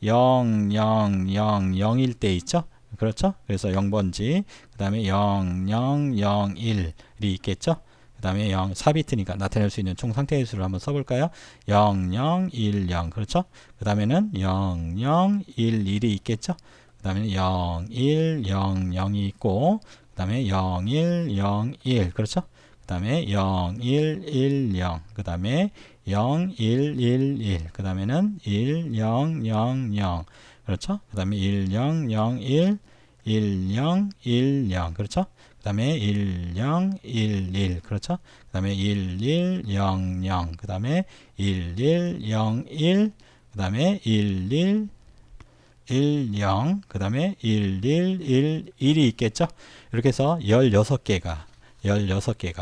0, 0, 0, 0일 때 있죠? 그렇죠? 그래서 0번지, 그 다음에 0, 0, 0, 1이 있겠죠? 그 다음에 4비트니까 나타낼 수 있는 총 상태의 수를 한번 써볼까요? 0, 0, 1, 0. 그렇죠? 그 다음에는 0, 0, 1, 1이 있겠죠? 그 다음에 0, 1, 0, 0이 있고, 그 다음에 0, 1, 0, 1. 그렇죠? 그 다음에 0, 1, 1, 0. 그 다음에 0, 1, 1, 1. 그 다음에는 1, 0, 0, 0. 그렇죠? 그 다음에 1, 0, 0, 1. 1, 0, 1, 0. 그렇죠? 그 다음에 1, 0, 1, 1. 그렇죠? 그 다음에 1, 1, 0, 0. 그 다음에 1, 1, 0, 1. 그 다음에 1, 1, 1, 0. 그 다음에 1, 1, 1, 1이 있겠죠? 이렇게 해서 16개가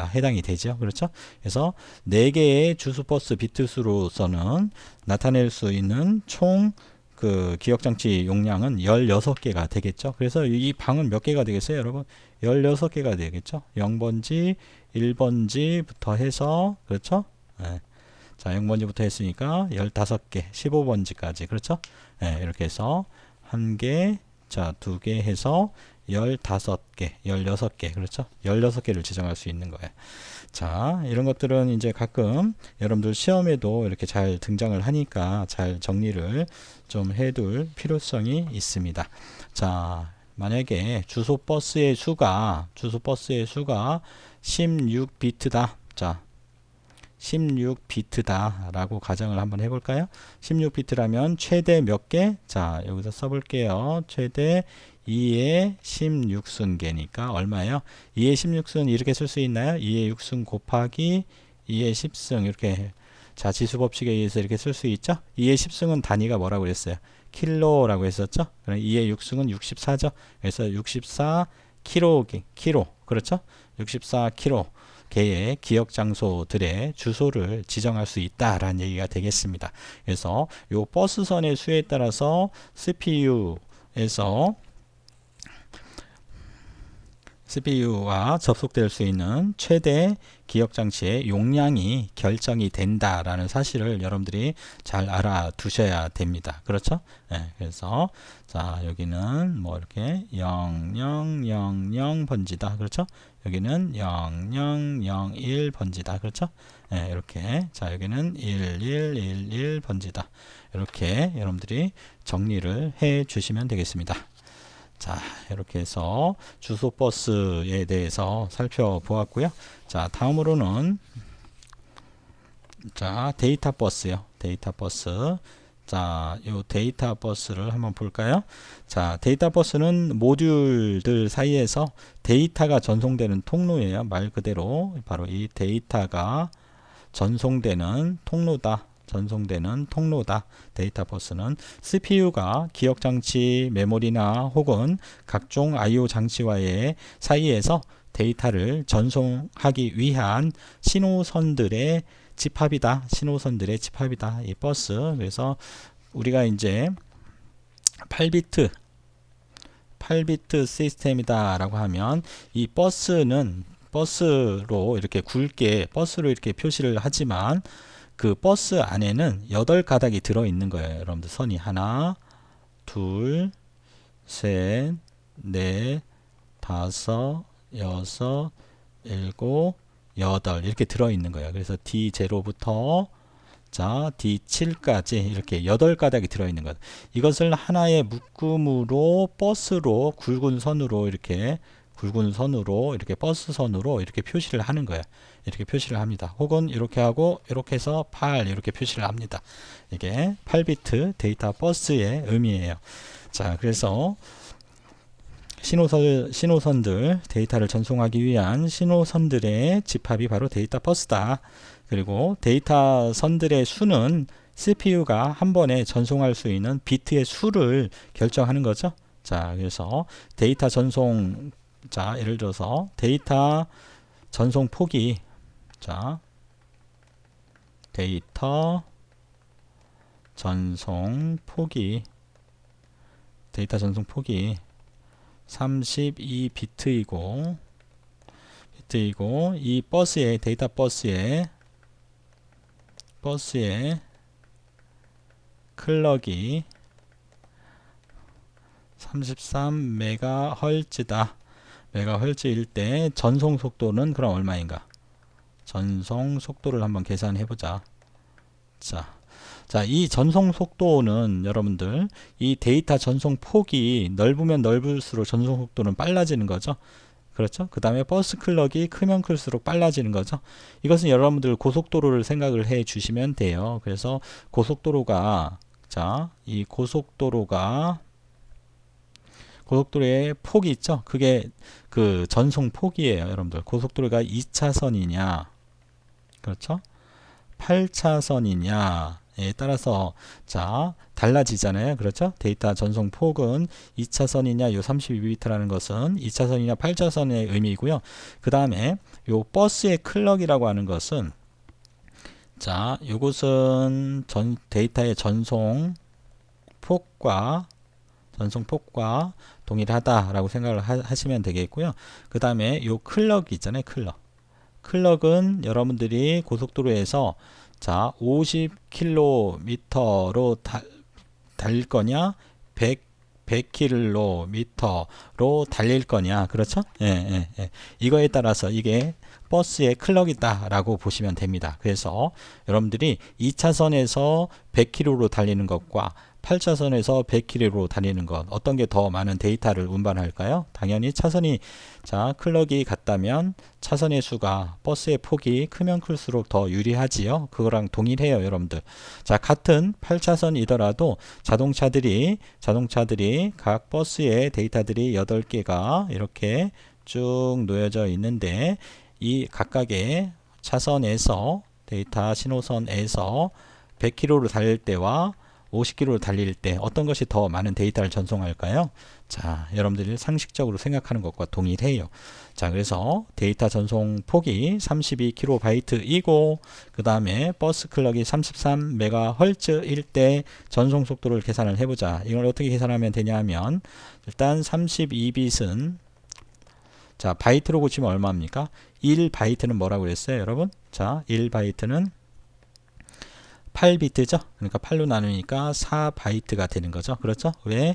해당이 되죠. 그렇죠? 그래서 4개의 주소버스 비트수로서는 나타낼 수 있는 총 그 기억장치 용량은 16개가 되겠죠. 그래서 이 방은 몇 개가 되겠어요, 여러분? 16개가 되겠죠. 0번지, 1번지부터 해서, 그렇죠? 네. 자, 0번지부터 했으니까 15개, 15번지까지, 그렇죠? 네, 이렇게 해서 1개, 자, 2개 해서 15개, 16개, 그렇죠? 16개를 지정할 수 있는 거예요. 자, 이런 것들은 이제 가끔 여러분들 시험에도 이렇게 잘 등장을 하니까 잘 정리를 좀 해둘 필요성이 있습니다. 자, 만약에 주소 버스의 수가 16비트다. 자, 16비트다 라고 가정을 한번 해볼까요? 16비트라면 최대 몇 개? 자, 여기서 써볼게요. 최대 2의 16승계니까 얼마예요? 2의 16승 이렇게 쓸 수 있나요? 2의 6승 곱하기 2의 10승 이렇게, 자, 지수법칙에 의해서 이렇게 쓸 수 있죠? 2의 10승은 단위가 뭐라고 그랬어요? 킬로라고 했었죠? 그럼 2의 6승은 64죠? 그래서 64 킬로, 그렇죠? 64 킬로. 개의 기억 장소들의 주소를 지정할 수 있다라는 얘기가 되겠습니다. 그래서 요 버스선의 수에 따라서 CPU와 접속될 수 있는 최대 기억장치의 용량이 결정이 된다라는 사실을 여러분들이 잘 알아두셔야 됩니다. 그렇죠? 네, 그래서 자 여기는 뭐 이렇게 0000 번지다. 그렇죠? 여기는 0001 번지다. 그렇죠? 네, 이렇게 자 여기는 1111 번지다. 이렇게 여러분들이 정리를 해 주시면 되겠습니다. 자 이렇게 해서 주소 버스에 대해서 살펴보았고요. 자 다음으로는 자 데이터 버스요. 데이터 버스. 자, 요 데이터 버스를 한번 볼까요? 자, 데이터 버스는 모듈들 사이에서 데이터가 전송되는 통로예요. 말 그대로 바로 이 데이터가 전송되는 통로다. 데이터 버스는 CPU가 기억장치, 메모리나 혹은 각종 I/O 장치와의 사이에서 데이터를 전송하기 위한 신호선들의 집합이다. 이 버스. 그래서 우리가 이제 8비트 시스템이다 라고 하면 이 버스는 버스로 이렇게 굵게 버스로 이렇게 표시를 하지만 그 버스 안에는 8가닥이 들어있는 거예요. 여러분들 선이 하나, 둘, 셋, 넷, 다섯, 여섯, 일곱, 여덟 이렇게 들어있는 거예요. 그래서 D0부터 자 D7까지 이렇게 8가닥이 들어있는 것. 이것을 하나의 묶음으로 버스로 굵은 선으로 이렇게 버스선으로 이렇게 표시를 하는 거예요. 이렇게 표시를 합니다. 혹은 이렇게 하고 이렇게 해서 8 이렇게 표시를 합니다. 이게 8비트 데이터 버스의 의미예요. 자, 그래서 신호선들 데이터를 전송하기 위한 신호선들의 집합이 바로 데이터 버스다. 그리고 데이터 선들의 수는 CPU가 한 번에 전송할 수 있는 비트의 수를 결정하는 거죠. 자, 그래서 데이터 전송 자, 예를 들어서 데이터 전송 폭이 자, 데이터 전송 폭이 32비트이고 이 버스의 데이터 버스의 클럭이 33MHz다. 메가헤르츠일 때 전송 속도는 그럼 얼마인가? 전송 속도를 한번 계산해 보자. 자, 이 전송 속도는 여러분들 이 데이터 전송 폭이 넓으면 넓을수록 전송 속도는 빨라지는 거죠. 그렇죠? 그 다음에 버스 클럭이 크면 클수록 빨라지는 거죠. 이것은 여러분들 고속도로를 생각을 해 주시면 돼요. 그래서 고속도로가 이 고속도로의 폭이 있죠. 그게 그 전송 폭이에요. 여러분들 고속도로가 2차선이냐 그렇죠? 8차선이냐에 따라서 달라지잖아요. 그렇죠? 데이터 전송 폭은 2차선이냐 요 32비트라는 것은 2차선이냐 8차선의 의미이고요. 그 다음에 요 버스의 클럭이라고 하는 것은 요것은 데이터의 전송 폭과 동일하다라고 생각을 하시면 되겠고요. 그 다음에 요 클럭 있잖아요. 클럭은 여러분들이 고속도로에서 50km로 달릴 거냐 100km로 달릴 거냐 그렇죠? 예. 이거에 따라서 이게 버스의 클럭이다 라고 보시면 됩니다. 그래서 여러분들이 2차선에서 100km로 달리는 것과 8차선에서 100km로 달리는 것 어떤 게 더 많은 데이터를 운반할까요? 당연히 차선이 클럭이 같다면 차선의 수가 버스의 폭이 크면 클수록 더 유리하지요. 그거랑 동일해요, 여러분들. 같은 8차선이더라도 자동차들이 각 버스의 데이터들이 8개가 이렇게 쭉 놓여져 있는데 이 각각의 차선에서 데이터 신호선에서 100km로 달릴 때와 50km를 달릴 때 어떤 것이 더 많은 데이터를 전송할까요? 자, 여러분들이 상식적으로 생각하는 것과 동일해요. 자, 그래서 데이터 전송 폭이 32kb이고 그 다음에 버스 클럭이 33MHz일 때 전송 속도를 계산을 해보자. 이걸 어떻게 계산하면 되냐 하면 일단 32bit은 자, 바이트로 고치면 얼마입니까? 1바이트는 뭐라고 그랬어요, 여러분? 자, 1바이트는 8비트죠? 그러니까 8로 나누니까 4바이트가 되는 거죠. 그렇죠? 왜?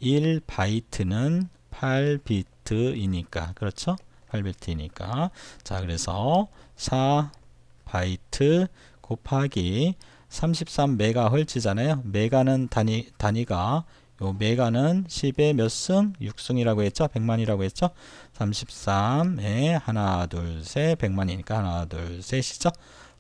1바이트는 8비트이니까. 그렇죠? 8비트이니까. 자, 그래서 4바이트 곱하기 33MHz잖아요. 메가는 단위가 요 메가는 10의 몇 승? 6승이라고 했죠? 100만이라고 했죠? 33에 하나 둘 셋 100만이니까 하나 둘 셋이죠?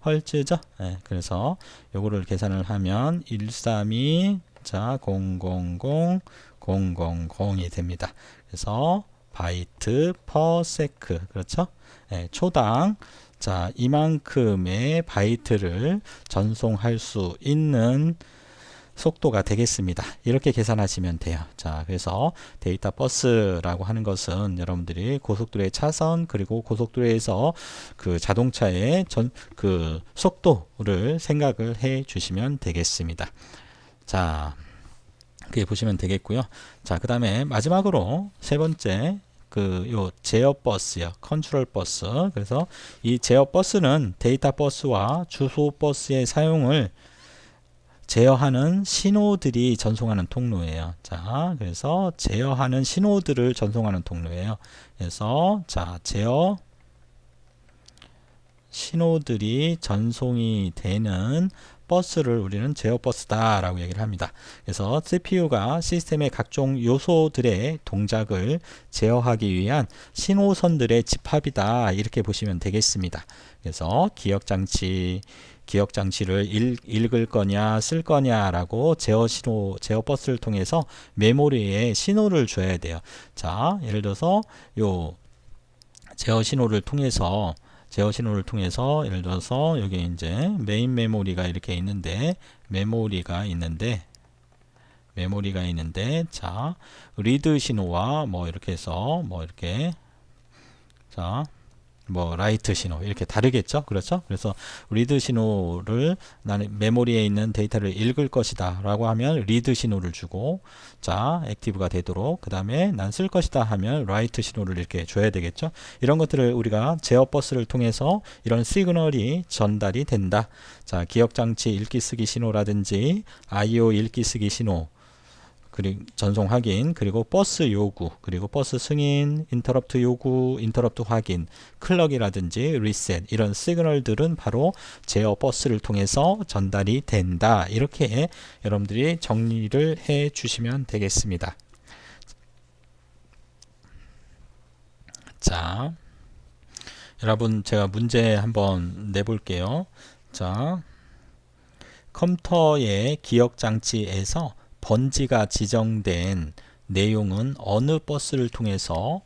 헐츠죠? 네, 그래서 요거를 계산을 하면 132 자 000000이 됩니다. 그래서 바이트 퍼 세크 그렇죠? 네, 초당 자 이만큼의 바이트를 전송할 수 있는 속도가 되겠습니다. 이렇게 계산하시면 돼요. 자, 그래서 데이터 버스라고 하는 것은 여러분들이 고속도로의 차선 그리고 고속도로에서 그 자동차의 그 속도를 생각을 해 주시면 되겠습니다. 자, 그렇게 보시면 되겠고요. 자, 그 다음에 마지막으로 세 번째 요 제어 버스요. 컨트롤 버스. 그래서 이 제어 버스는 데이터 버스와 주소 버스의 사용을 제어하는 신호들이 전송하는 통로예요. 자, 그래서 제어하는 신호들을 전송하는 통로예요. 그래서 자, 제어 신호들이 전송이 되는 버스를 우리는 제어 버스다 라고 얘기를 합니다. 그래서 CPU가 시스템의 각종 요소들의 동작을 제어하기 위한 신호선들의 집합이다 이렇게 보시면 되겠습니다. 그래서 기억장치를 읽을 거냐 쓸 거냐라고 제어 버스를 통해서 메모리에 신호를 줘야 돼요. 자, 예를 들어서 요 제어 신호를 통해서 예를 들어서 여기 이제 메인 메모리가 이렇게 있는데 메모리가 있는데 자 리드 신호와 뭐 이렇게 해서 뭐 이렇게 자 뭐 라이트 신호 이렇게 다르겠죠. 그렇죠? 그래서 리드 신호를 나는 메모리에 있는 데이터를 읽을 것이다 라고 하면 리드 신호를 주고 자 액티브가 되도록 그 다음에 난 쓸 것이다 하면 라이트 신호를 이렇게 줘야 되겠죠. 이런 것들을 우리가 제어 버스를 통해서 이런 시그널이 전달이 된다. 자 기억장치 읽기 쓰기 신호라든지 IO 읽기 쓰기 신호 그리고 전송 확인, 그리고 버스 요구, 그리고 버스 승인, 인터럽트 요구, 인터럽트 확인, 클럭이라든지 리셋 이런 시그널들은 바로 제어 버스를 통해서 전달이 된다. 이렇게 여러분들이 정리를 해 주시면 되겠습니다. 자, 여러분 제가 문제 한번 내볼게요. 자, 컴퓨터의 기억장치에서 번지가 지정된 내용은 어느 버스를 통해서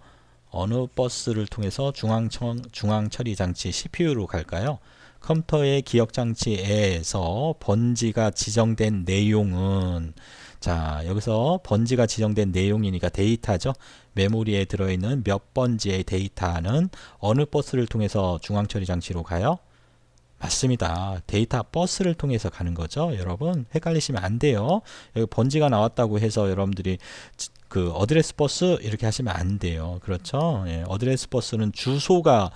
중앙 처리 장치 CPU로 갈까요? 컴퓨터의 기억 장치에서 번지가 지정된 내용은 자 여기서 번지가 지정된 내용이니까 데이터죠. 메모리에 들어있는 몇 번지의 데이터는 어느 버스를 통해서 중앙 처리 장치로 가요? 맞습니다. 데이터 버스를 통해서 가는 거죠. 여러분 헷갈리시면 안 돼요. 여기 번지가 나왔다고 해서 여러분들이 그 어드레스 버스 이렇게 하시면 안 돼요. 그렇죠? 예, 어드레스 버스는 주소가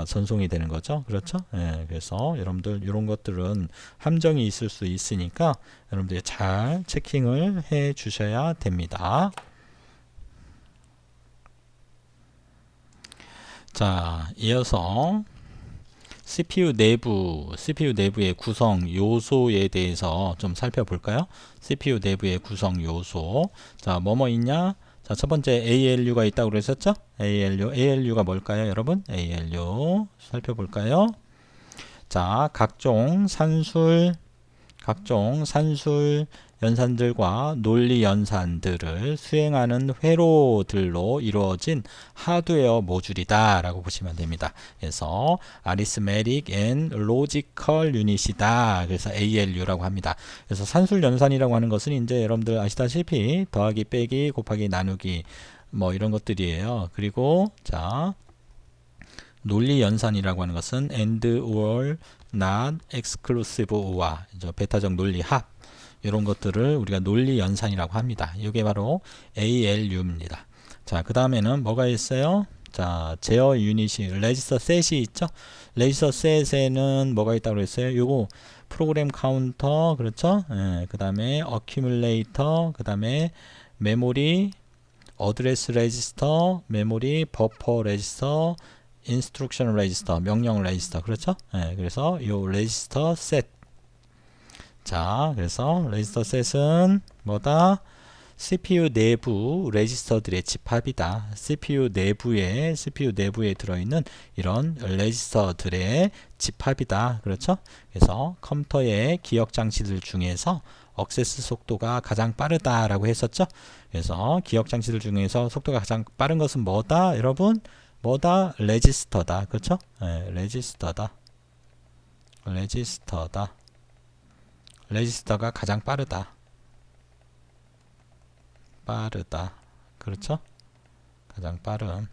전송이 되는 거죠. 그렇죠? 예, 그래서 여러분들 이런 것들은 함정이 있을 수 있으니까 여러분들이 잘 체킹을 해 주셔야 됩니다. 자, 이어서 CPU 내부의 구성 요소에 대해서 좀 살펴볼까요? CPU 내부의 구성 요소. 자, 뭐뭐 있냐? 자, 첫 번째 ALU가 있다고 그랬었죠? ALU가 뭘까요, 여러분? ALU 살펴볼까요? 자, 각종 산술 연산들과 논리 연산들을 수행하는 회로들로 이루어진 하드웨어 모듈이다 라고 보시면 됩니다. 그래서 Arithmetic and Logical Unit이다. 그래서 ALU라고 합니다. 그래서 산술 연산이라고 하는 것은 이제 여러분들 아시다시피 더하기 빼기 곱하기 나누기 뭐 이런 것들이에요. 그리고 자 논리 연산이라고 하는 것은 and or not exclusive와 베타적 논리 합 이런 것들을 우리가 논리 연산이라고 합니다. 이게 바로 ALU입니다. 자, 그 다음에는 뭐가 있어요? 자, 제어 유닛이 레지스터 셋이 있죠? 레지스터 셋에는 뭐가 있다고 그랬어요? 요거 프로그램 카운터 그렇죠? 예, 그 다음에 어큐뮬레이터, 그 다음에 메모리, 어드레스 레지스터, 메모리, 버퍼 레지스터, 인스트럭션 레지스터, 명령 레지스터 그렇죠? 예, 그래서 요 레지스터 셋. 자, 그래서 레지스터 셋은 뭐다? CPU 내부 레지스터들의 집합이다. CPU 내부에 들어있는 이런 레지스터들의 집합이다. 그렇죠? 그래서 컴퓨터의 기억 장치들 중에서 억세스 속도가 가장 빠르다라고 했었죠? 그래서 기억 장치들 중에서 속도가 가장 빠른 것은 뭐다? 여러분? 뭐다? 레지스터다. 그렇죠? 네, 레지스터다. 레지스터가 가장 빠르다. 그렇죠? 가장 빠른.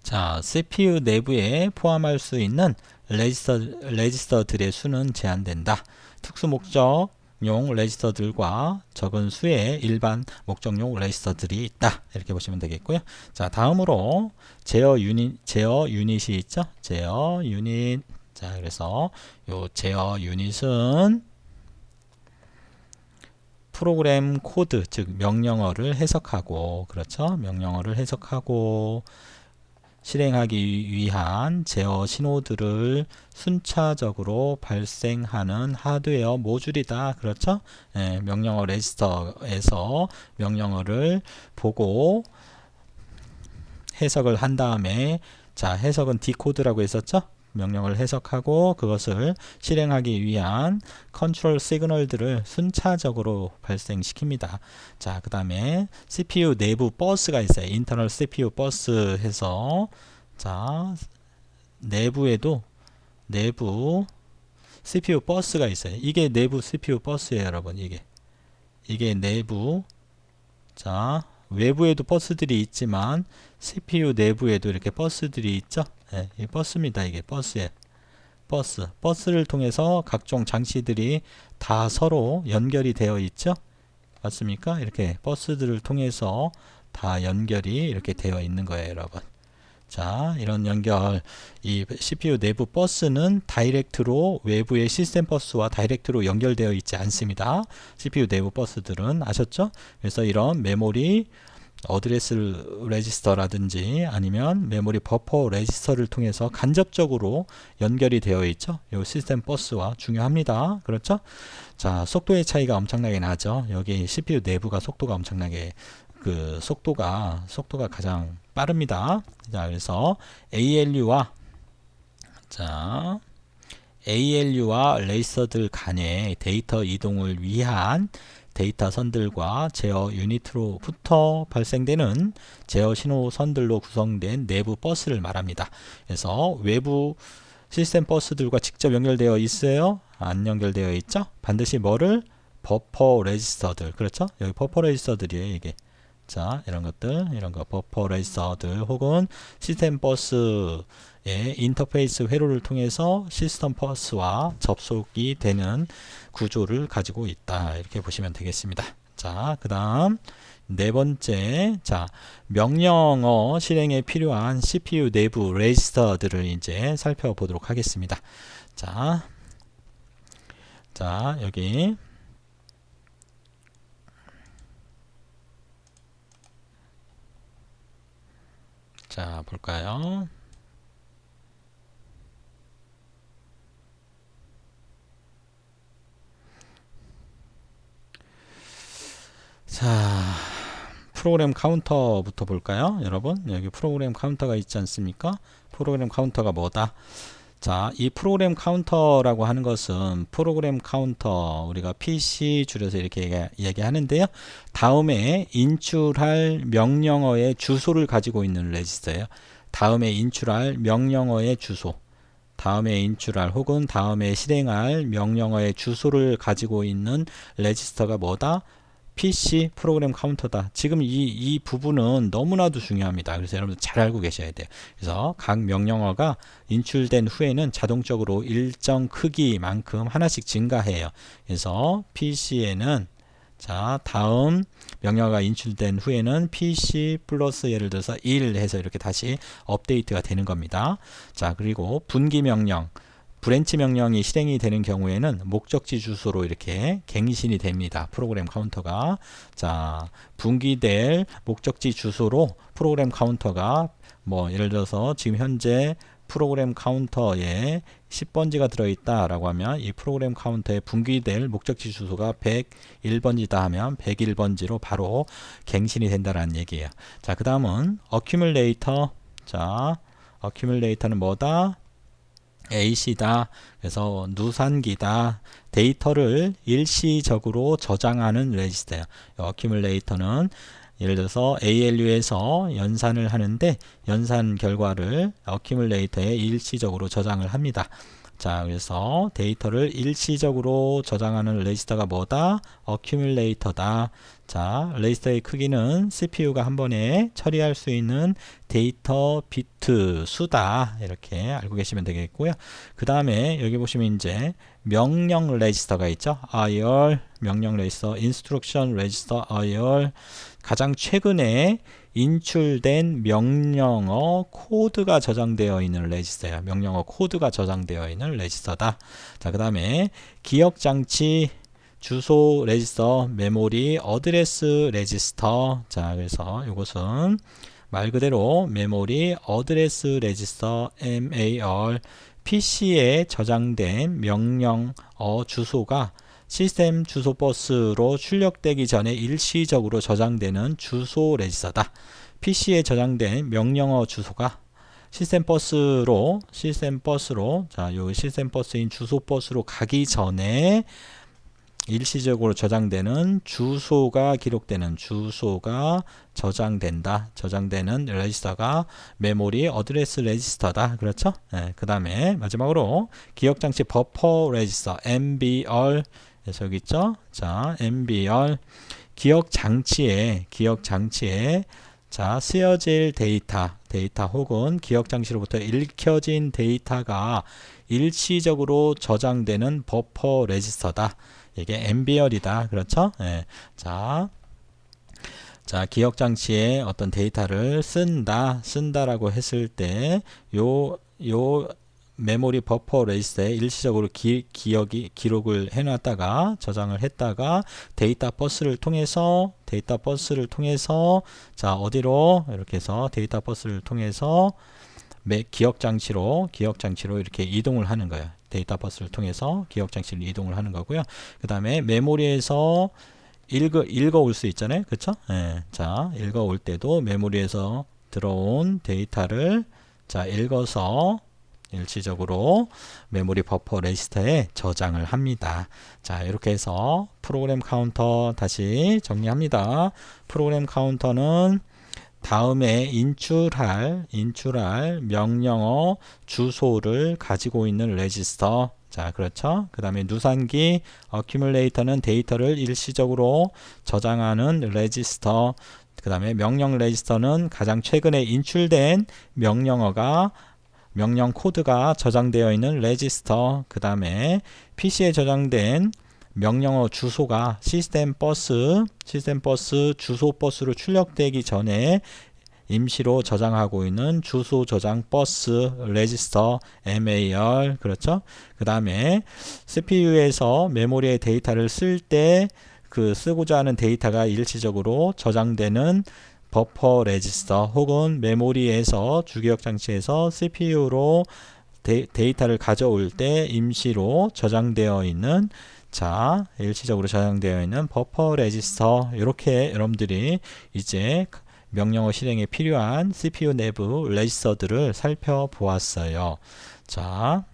자, CPU 내부에 포함할 수 있는 레지스터들의 수는 제한된다. 특수 목적용 레지스터들과 적은 수의 일반 목적용 레지스터들이 있다. 이렇게 보시면 되겠고요. 자, 다음으로 제어 유닛이 있죠? 제어 유닛. 자, 그래서 요 제어 유닛은 프로그램 코드, 즉 명령어를 해석하고, 그렇죠? 명령어를 해석하고 실행하기 위한 제어 신호들을 순차적으로 발생하는 하드웨어 모듈이다. 그렇죠? 예, 명령어 레지스터에서 명령어를 보고 해석을 한 다음에 자, 해석은 디코드라고 했었죠? 명령을 해석하고 그것을 실행하기 위한 컨트롤 시그널들을 순차적으로 발생시킵니다. 자, 그 다음에 CPU 내부 버스가 있어요. 인터널 CPU 버스 해서 자, 내부 CPU 버스가 있어요. 이게 내부 CPU 버스예요, 여러분. 이게 내부. 자, 외부에도 버스들이 있지만 CPU 내부에도 이렇게 버스들이 있죠. 네, 이 버스입니다. 이게 버스를 통해서 각종 장치들이 다 서로 연결이 되어 있죠. 맞습니까? 이렇게 버스들을 통해서 다 연결이 이렇게 되어 있는 거예요, 여러분. 자, 이런 연결, 이 CPU 내부 버스는 다이렉트로 외부의 시스템 버스와 다이렉트로 연결되어 있지 않습니다. CPU 내부 버스들은 아셨죠? 그래서 이런 메모리 어드레스 레지스터라든지 아니면 메모리 버퍼 레지스터를 통해서 간접적으로 연결이 되어 있죠. 이 시스템 버스와 중요합니다. 그렇죠? 자, 속도의 차이가 엄청나게 나죠. 여기 CPU 내부가 속도가 엄청나게 속도가 가장 빠릅니다. 자, 그래서 ALU와 레지스터들 간의 데이터 이동을 위한 데이터 선들과 제어 유닛으로부터 발생되는 제어 신호선들로 구성된 내부 버스를 말합니다. 그래서 외부 시스템 버스들과 직접 연결되어 있어요? 안 연결되어 있죠? 반드시 뭐를? 버퍼 레지스터들. 그렇죠? 여기 버퍼 레지스터들이에요, 이게. 자, 이런 거 버퍼 레지스터들 혹은 시스템 버스의 인터페이스 회로를 통해서 시스템 버스와 접속이 되는 구조를 가지고 있다. 이렇게 보시면 되겠습니다. 자, 그 다음 네 번째, 자, 명령어 실행에 필요한 CPU 내부 레지스터들을 이제 살펴보도록 하겠습니다. 자, 여기 자, 볼까요? 자, 프로그램 카운터부터 볼까요? 여러분, 여기 프로그램 카운터가 있지 않습니까? 프로그램 카운터가 뭐다? 자, 이 프로그램 카운터라고 하는 것은 프로그램 카운터, 우리가 PC 줄여서 이렇게 얘기하는데요. 다음에 인출할 명령어의 주소를 가지고 있는 레지스터예요. 다음에 인출할 명령어의 주소, 다음에 인출할 혹은 다음에 실행할 명령어의 주소를 가지고 있는 레지스터가 뭐다? PC 프로그램 카운터다. 지금 이 부분은 너무나도 중요합니다. 그래서 여러분들 잘 알고 계셔야 돼요. 그래서 각 명령어가 인출된 후에는 자동적으로 일정 크기만큼 하나씩 증가해요. 그래서 PC에는 자, 다음 명령어가 인출된 후에는 PC 플러스 예를 들어서 1 해서 이렇게 다시 업데이트가 되는 겁니다. 자, 그리고 분기 명령, 브랜치 명령이 실행이 되는 경우에는 목적지 주소로 이렇게 갱신이 됩니다. 프로그램 카운터가. 자, 분기될 목적지 주소로 프로그램 카운터가 뭐 예를 들어서 지금 현재 프로그램 카운터에 10번지가 들어있다 라고 하면 이 프로그램 카운터에 분기될 목적지 주소가 101번지다 하면 101번지로 바로 갱신이 된다라는 얘기예요. 자, 그 다음은 어큐뮬레이터. 자, 어큐뮬레이터는 뭐다? AC다. 그래서 누산기다. 데이터를 일시적으로 저장하는 레지스터예요. 어큐뮬레이터는 예를 들어서 ALU에서 연산을 하는데 연산 결과를 어큐뮬레이터에 일시적으로 저장을 합니다. 자, 그래서 데이터를 일시적으로 저장하는 레지스터가 뭐다? 어큐뮬레이터다. 자, 레지스터의 크기는 CPU가 한 번에 처리할 수 있는 데이터 비트 수다. 이렇게 알고 계시면 되겠고요. 그 다음에 여기 보시면 이제 명령 레지스터가 있죠. IR, 명령 레지스터, 인스트럭션 레지스터, IR. 가장 최근에 인출된 명령어 코드가 저장되어 있는 레지스터예요. 명령어 코드가 저장되어 있는 레지스터다. 자, 그 다음에 기억장치 주소 레지스터, 메모리 어드레스 레지스터. 자, 그래서 이것은 말 그대로 메모리 어드레스 레지스터 MAR, PC에 저장된 명령어 주소가 시스템 주소 버스로 출력되기 전에 일시적으로 저장되는 주소 레지스터다. PC에 저장된 명령어 주소가 시스템 버스로 자, 요 시스템 버스인 주소 버스로 가기 전에 일시적으로 저장되는 주소가 기록되는 주소가 저장되는 레지스터가 메모리 어드레스 레지스터다. 그렇죠? 네, 그 다음에 마지막으로 기억장치 버퍼 레지스터 MBR. 그래서 여기 있죠? 자, MBR 기억장치에 자, 쓰여질 데이터 혹은 기억장치로부터 읽혀진 데이터가 일시적으로 저장되는 버퍼 레지스터다. 이게 MBR이다. 그렇죠? 네. 자, 기억장치에 어떤 데이터를 쓴다라고 했을 때, 요 메모리 버퍼 레지스터에 일시적으로 기록을 해놨다가 저장을 했다가 데이터 버스를 통해서 자, 어디로 이렇게 해서 데이터 버스를 통해서 기억장치로 이렇게 이동을 하는 거예요. 데이터 버스를 통해서 기억장치를 이동을 하는 거고요. 그 다음에 메모리에서 읽어올 수 있잖아요. 그쵸? 네. 자, 읽어올 때도 메모리에서 들어온 데이터를 자, 읽어서 일시적으로 메모리 버퍼 레지스터에 저장을 합니다. 자, 이렇게 해서 프로그램 카운터 다시 정리합니다. 프로그램 카운터는 다음에 인출할 명령어 주소를 가지고 있는 레지스터. 자, 그렇죠. 그 다음에 누산기 어큐뮬레이터는 데이터를 일시적으로 저장하는 레지스터. 그 다음에 명령 레지스터는 가장 최근에 인출된 명령 코드가 저장되어 있는 레지스터. 그 다음에 PC에 저장된 명령어 주소가 시스템 버스 주소 버스로 출력되기 전에 임시로 저장하고 있는 주소 저장 버스 레지스터 MAR. 그렇죠? 그 다음에 CPU에서 메모리에 데이터를 쓸 때 그 쓰고자 하는 데이터가 일시적으로 저장되는 버퍼 레지스터 혹은 메모리에서 주기억 장치에서 CPU로 데이터를 가져올 때 임시로 저장되어 있는 자, 일시적으로 저장되어 있는 버퍼 레지스터. 이렇게 여러분들이 이제 명령어 실행에 필요한 CPU 내부 레지스터들을 살펴보았어요. 자,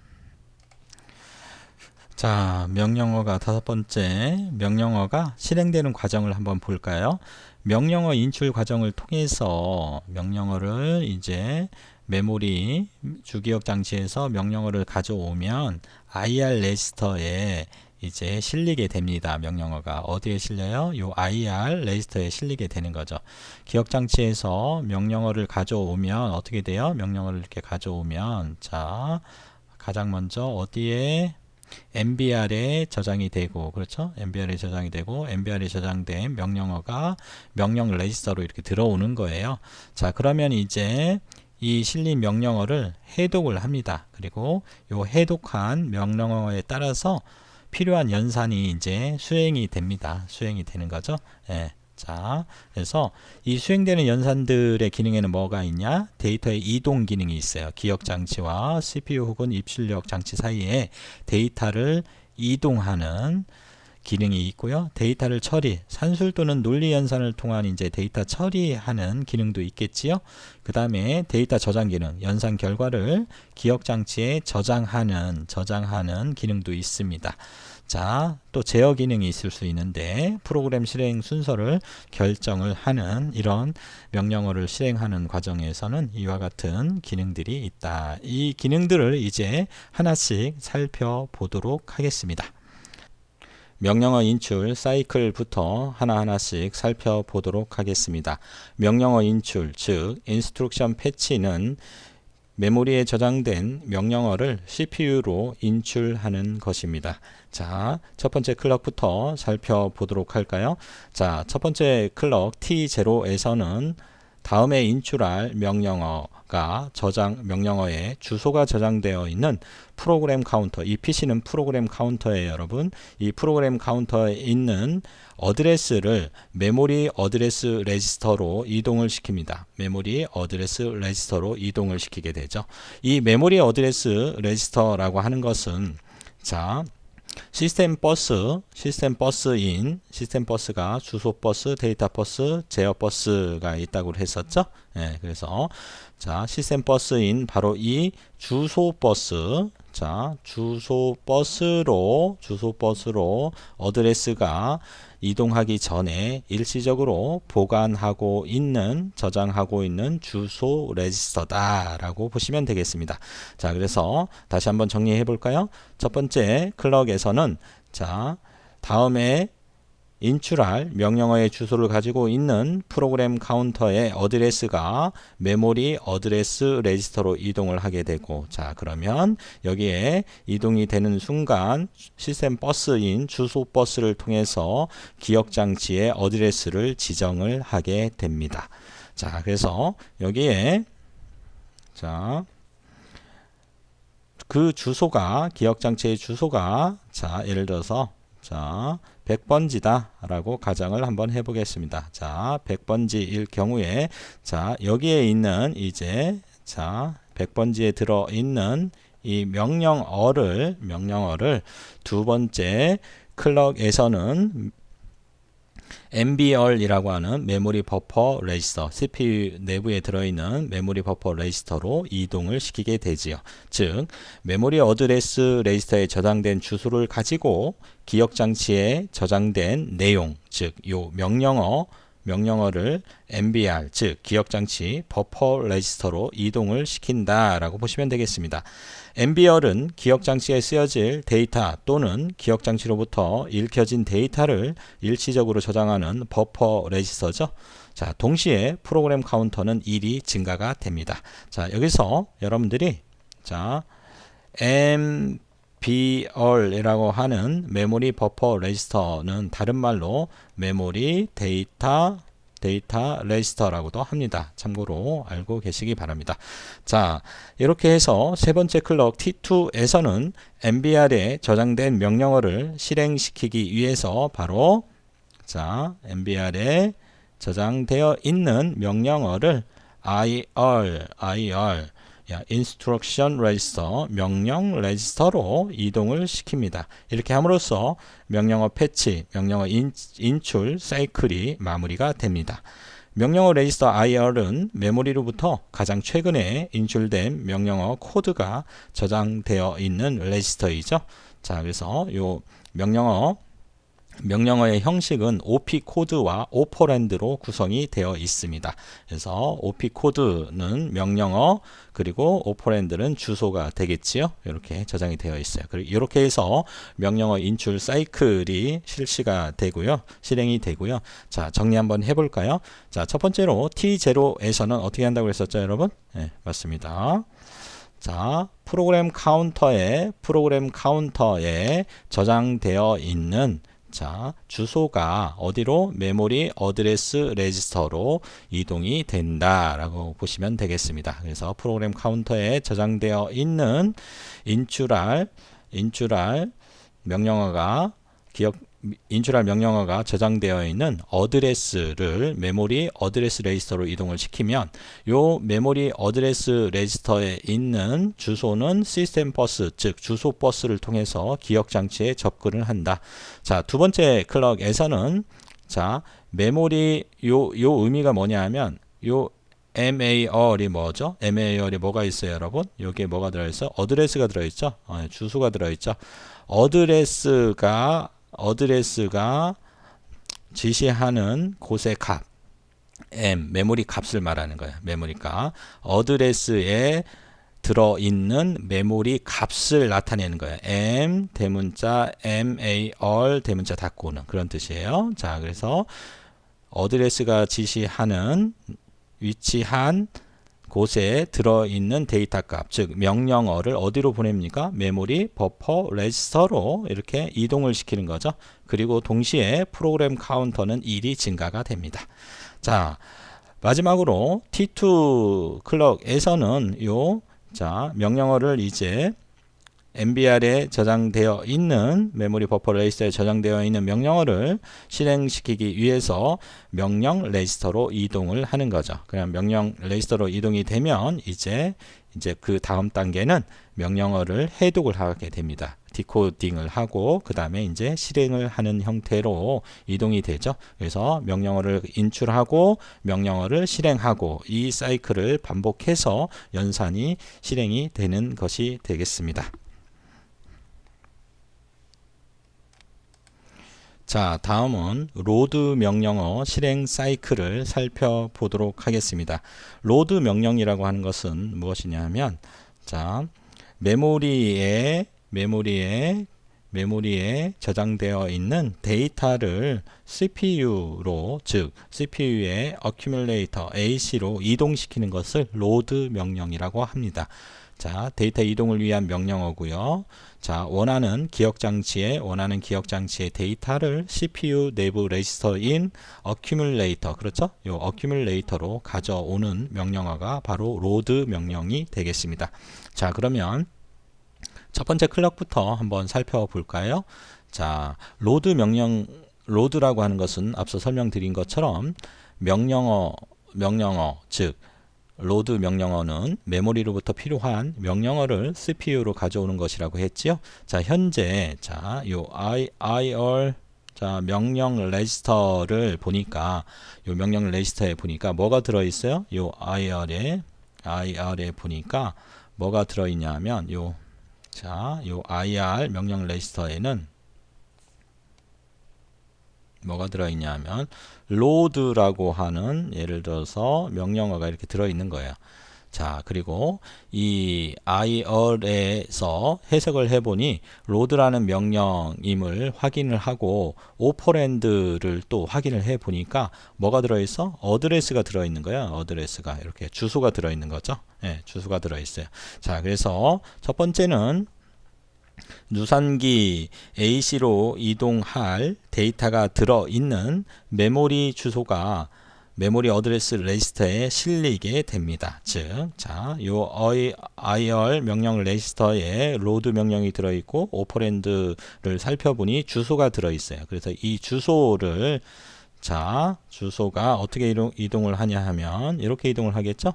자, 명령어가 다섯 번째, 명령어가 실행되는 과정을 한번 볼까요? 명령어 인출 과정을 통해서 명령어를 이제 메모리 주기억 장치에서 명령어를 가져오면 IR 레지스터에 이제 실리게 됩니다. 명령어가 어디에 실려요? 요 IR 레지스터에 실리게 되는 거죠. 기억 장치에서 명령어를 가져오면 어떻게 돼요? 명령어를 이렇게 가져오면 자, 가장 먼저 어디에 MBR에 저장이 되고, 그렇죠? MBR에 저장이 되고, MBR에 저장된 명령어가 명령 레지스터로 이렇게 들어오는 거예요. 자, 그러면 이제 이 실린 명령어를 해독을 합니다. 그리고 요 해독한 명령어에 따라서 필요한 연산이 이제 수행이 됩니다. 수행이 되는 거죠. 예. 자, 그래서 이 수행되는 연산들의 기능에는 뭐가 있냐? 데이터의 이동 기능이 있어요. 기억 장치와 CPU 혹은 입출력 장치 사이에 데이터를 이동하는 기능이 있고요. 데이터를 처리, 산술 또는 논리 연산을 통한 이제 데이터 처리하는 기능도 있겠지요. 그 다음에 데이터 저장 기능, 연산 결과를 기억 장치에 저장하는 기능도 있습니다. 자, 또 제어 기능이 있을 수 있는데 프로그램 실행 순서를 결정을 하는 이런 명령어를 실행하는 과정에서는 이와 같은 기능들이 있다. 이 기능들을 이제 하나씩 살펴보도록 하겠습니다. 명령어 인출 사이클부터 하나하나씩 살펴보도록 하겠습니다. 명령어 인출, 즉 인스트럭션 패치는 메모리에 저장된 명령어를 CPU로 인출하는 것입니다. 자, 첫 번째 클럭부터 살펴보도록 할까요? 자, 첫 번째 클럭 T0에서는 다음에 인출할 명령어가 명령어에 주소가 저장되어 있는 프로그램 카운터, 이 PC는 프로그램 카운터예요, 여러분. 이 프로그램 카운터에 있는 어드레스를 메모리 어드레스 레지스터로 이동을 시킵니다. 메모리 어드레스 레지스터로 이동을 시키게 되죠. 이 메모리 어드레스 레지스터라고 하는 것은 자, 시스템 버스가 주소 버스, 데이터 버스, 제어 버스가 있다고 했었죠. 예, 그래서 자, 시스템 버스인 바로 이 주소 버스, 자, 주소 버스로 어드레스가 이동하기 전에 일시적으로 보관하고 있는, 저장하고 있는 주소 레지스터다라고 보시면 되겠습니다. 자, 그래서 다시 한번 정리해 볼까요? 첫 번째 클럭에서는 자, 다음에 인출할 명령어의 주소를 가지고 있는 프로그램 카운터의 어드레스가 메모리 어드레스 레지스터로 이동을 하게 되고, 자, 그러면 여기에 이동이 되는 순간 시스템 버스인 주소 버스를 통해서 기억 장치의 어드레스를 지정을 하게 됩니다. 자, 그래서 여기에 자, 그 주소가 기억 장치의 주소가 자, 예를 들어서 자, 100번지다 라고 가정을 한번 해보겠습니다. 자, 100번지일 경우에 자, 여기에 있는 이제 자, 100번지에 들어있는 이 명령어를 두 번째 클럭에서는 MBR이라고 하는 메모리 버퍼 레지스터, CPU 내부에 들어있는 메모리 버퍼 레지스터로 이동을 시키게 되지요. 즉, 메모리 어드레스 레지스터에 저장된 주소를 가지고 기억 장치에 저장된 내용, 즉, 요 명령어를 MBR, 즉 기억 장치 버퍼 레지스터로 이동을 시킨다라고 보시면 되겠습니다. MBR은 기억 장치에 쓰여질 데이터 또는 기억 장치로부터 읽혀진 데이터를 일시적으로 저장하는 버퍼 레지스터죠. 자, 동시에 프로그램 카운터는 1이 증가가 됩니다. 자, 여기서 여러분들이 자, MBR이라고 하는 메모리 버퍼 레지스터는 다른 말로 메모리 데이터 레지스터라고도 합니다. 참고로 알고 계시기 바랍니다. 자, 이렇게 해서 세 번째 클럭 T2에서는 MBR에 저장된 명령어를 실행시키기 위해서 바로 자, MBR에 저장되어 있는 명령어를 IR Instruction Register, 명령 레지스터로 이동을 시킵니다. 이렇게 함으로써 명령어 패치, 명령어 인출 사이클이 마무리가 됩니다. 명령어 레지스터 IR은 메모리로부터 가장 최근에 인출된 명령어 코드가 저장되어 있는 레지스터이죠. 자, 그래서 요 명령어의 형식은 OP 코드와 오퍼랜드로 구성이 되어 있습니다. 그래서 OP 코드는 명령어, 그리고 오퍼랜드는 주소가 되겠지요. 이렇게 저장이 되어 있어요. 그리고 이렇게 해서 명령어 인출 사이클이 실시가 되고요. 실행이 되고요. 자, 정리 한번 해볼까요? 자, 첫 번째로 T0에서는 어떻게 한다고 했었죠, 여러분? 네, 맞습니다. 자, 프로그램 카운터에 저장되어 있는 자, 주소가 어디로? 메모리 어드레스 레지스터로 이동이 된다라고 보시면 되겠습니다. 그래서 프로그램 카운터에 저장되어 있는 인출할 명령어가 인출할 명령어가 저장되어 있는 어드레스를 메모리 어드레스 레지스터로 이동을 시키면 요 메모리 어드레스 레지스터에 있는 주소는 시스템 버스, 즉 주소 버스를 통해서 기억 장치에 접근을 한다. 자, 두 번째 클럭에서는 자, 메모리 요 의미가 뭐냐면 요 MAR이 뭐죠? MAR이 뭐가 있어요, 여러분? 여기에 뭐가 들어있어? 어드레스가 들어있죠? 주소가 들어있죠? 어드레스가 지시하는 곳의 값, 메모리 값을 말하는 거예요. 메모리 값. 어드레스에 들어있는 메모리 값을 나타내는 거예요. M 대문자 MAR 대문자 닫고는 그런 뜻이에요. 자, 그래서 어드레스가 지시하는 위치한 곳에 들어있는 데이터 값, 즉 명령어를 어디로 보냅니까? 메모리 버퍼 레지스터로 이렇게 이동을 시키는 거죠. 그리고 동시에 프로그램 카운터는 1이 증가가 됩니다. 자, 마지막으로 T2 클럭에서는 자, 명령어를 이제 MBR에 저장되어 있는 메모리 버퍼 레지스터에 저장되어 있는 명령어를 실행시키기 위해서 명령 레지스터로 이동을 하는 거죠. 그냥 명령 레지스터로 이동이 되면 이제 그 다음 단계는 명령어를 해독을 하게 됩니다. 디코딩을 하고 그 다음에 이제 실행을 하는 형태로 이동이 되죠. 그래서 명령어를 인출하고 명령어를 실행하고 이 사이클을 반복해서 연산이 실행이 되는 것이 되겠습니다. 자, 다음은 로드 명령어 실행 사이클을 살펴보도록 하겠습니다. 로드 명령이라고 하는 것은 무엇이냐 하면 자, 메모리에 저장되어 있는 데이터를 CPU로, 즉 CPU의 어큐뮬레이터 AC로 이동시키는 것을 로드 명령이라고 합니다. 자, 데이터 이동을 위한 명령어고요. 자, 원하는 기억 장치의 데이터를 CPU 내부 레지스터인 어큐뮬레이터, 그렇죠? 요 어큐뮬레이터로 가져오는 명령어가 바로 로드 명령이 되겠습니다. 자, 그러면 첫 번째 클럭부터 한번 살펴볼까요? 자, 로드라고 하는 것은 앞서 설명드린 것처럼 명령어, 즉 로드 명령어는 메모리로부터 필요한 명령어를 CPU로 가져오는 것이라고 했지요. 자, 현재 요 IR 명령 레지스터를 보니까 요 명령 레지스터에 보니까 뭐가 들어 있어요? 요 IR에 보니까 뭐가 들어 있냐면 요 IR 명령 레지스터에는 뭐가 들어있냐면 로드라고 하는 예를 들어서 명령어가 이렇게 들어있는 거예요. 자, 그리고 이 IR에서 해석을 해보니 로드라는 명령임을 확인을 하고 오퍼랜드를 또 확인을 해보니까 뭐가 들어있어? 어드레스가 들어있는 거야. 어드레스가 이렇게 주소가 들어있는 거죠. 네, 주소가 들어있어요. 자, 그래서 첫 번째는 누산기 AC로 이동할 데이터가 들어있는 메모리 주소가 메모리 어드레스 레지스터에 실리게 됩니다. 즉, 요 IR 명령 레지스터에 로드 명령이 들어있고 오퍼랜드를 살펴보니 주소가 들어있어요. 그래서 이 주소를 주소가 어떻게 이동을 하냐 하면 이렇게 이동을 하겠죠.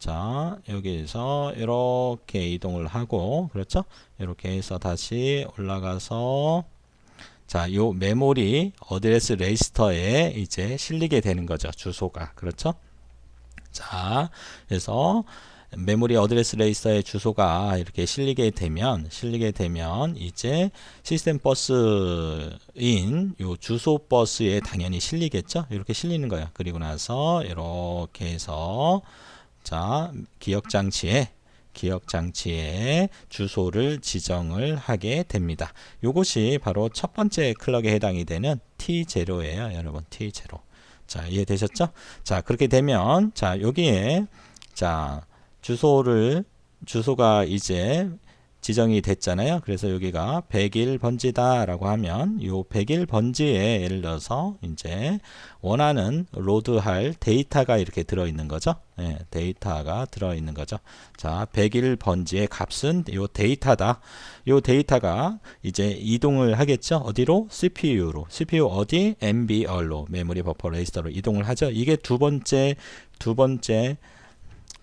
자, 여기에서 이렇게 이동을 하고, 그렇죠? 이렇게 해서 다시 올라가서 자, 요 메모리 어드레스 레지스터에 이제 실리게 되는 거죠. 주소가. 그렇죠? 자, 그래서 메모리 어드레스 레지스터의 주소가 이렇게 실리게 되면 이제 시스템 버스인 요 주소 버스에 당연히 실리겠죠. 이렇게 실리는 거예요. 그리고 나서 이렇게 해서 자, 기억 장치에 주소를 지정을 하게 됩니다. 요것이 바로 첫 번째 클럭에 해당이 되는 T0예요, 여러분. T0. 자, 이해되셨죠? 자, 그렇게 되면 자, 여기에 자, 주소가 이제 지정이 됐잖아요. 그래서 여기가 101번지다 라고 하면 요 101번지에 예를 들어서 이제 원하는 로드할 데이터가 이렇게 들어있는 거죠. 네, 데이터가 들어있는 거죠. 자, 101번지의 값은 요 데이터다. 요 데이터가 이제 이동을 하겠죠. 어디로? CPU로. CPU 어디? MBR로, 메모리 버퍼 레지스터로 이동을 하죠. 이게 두 번째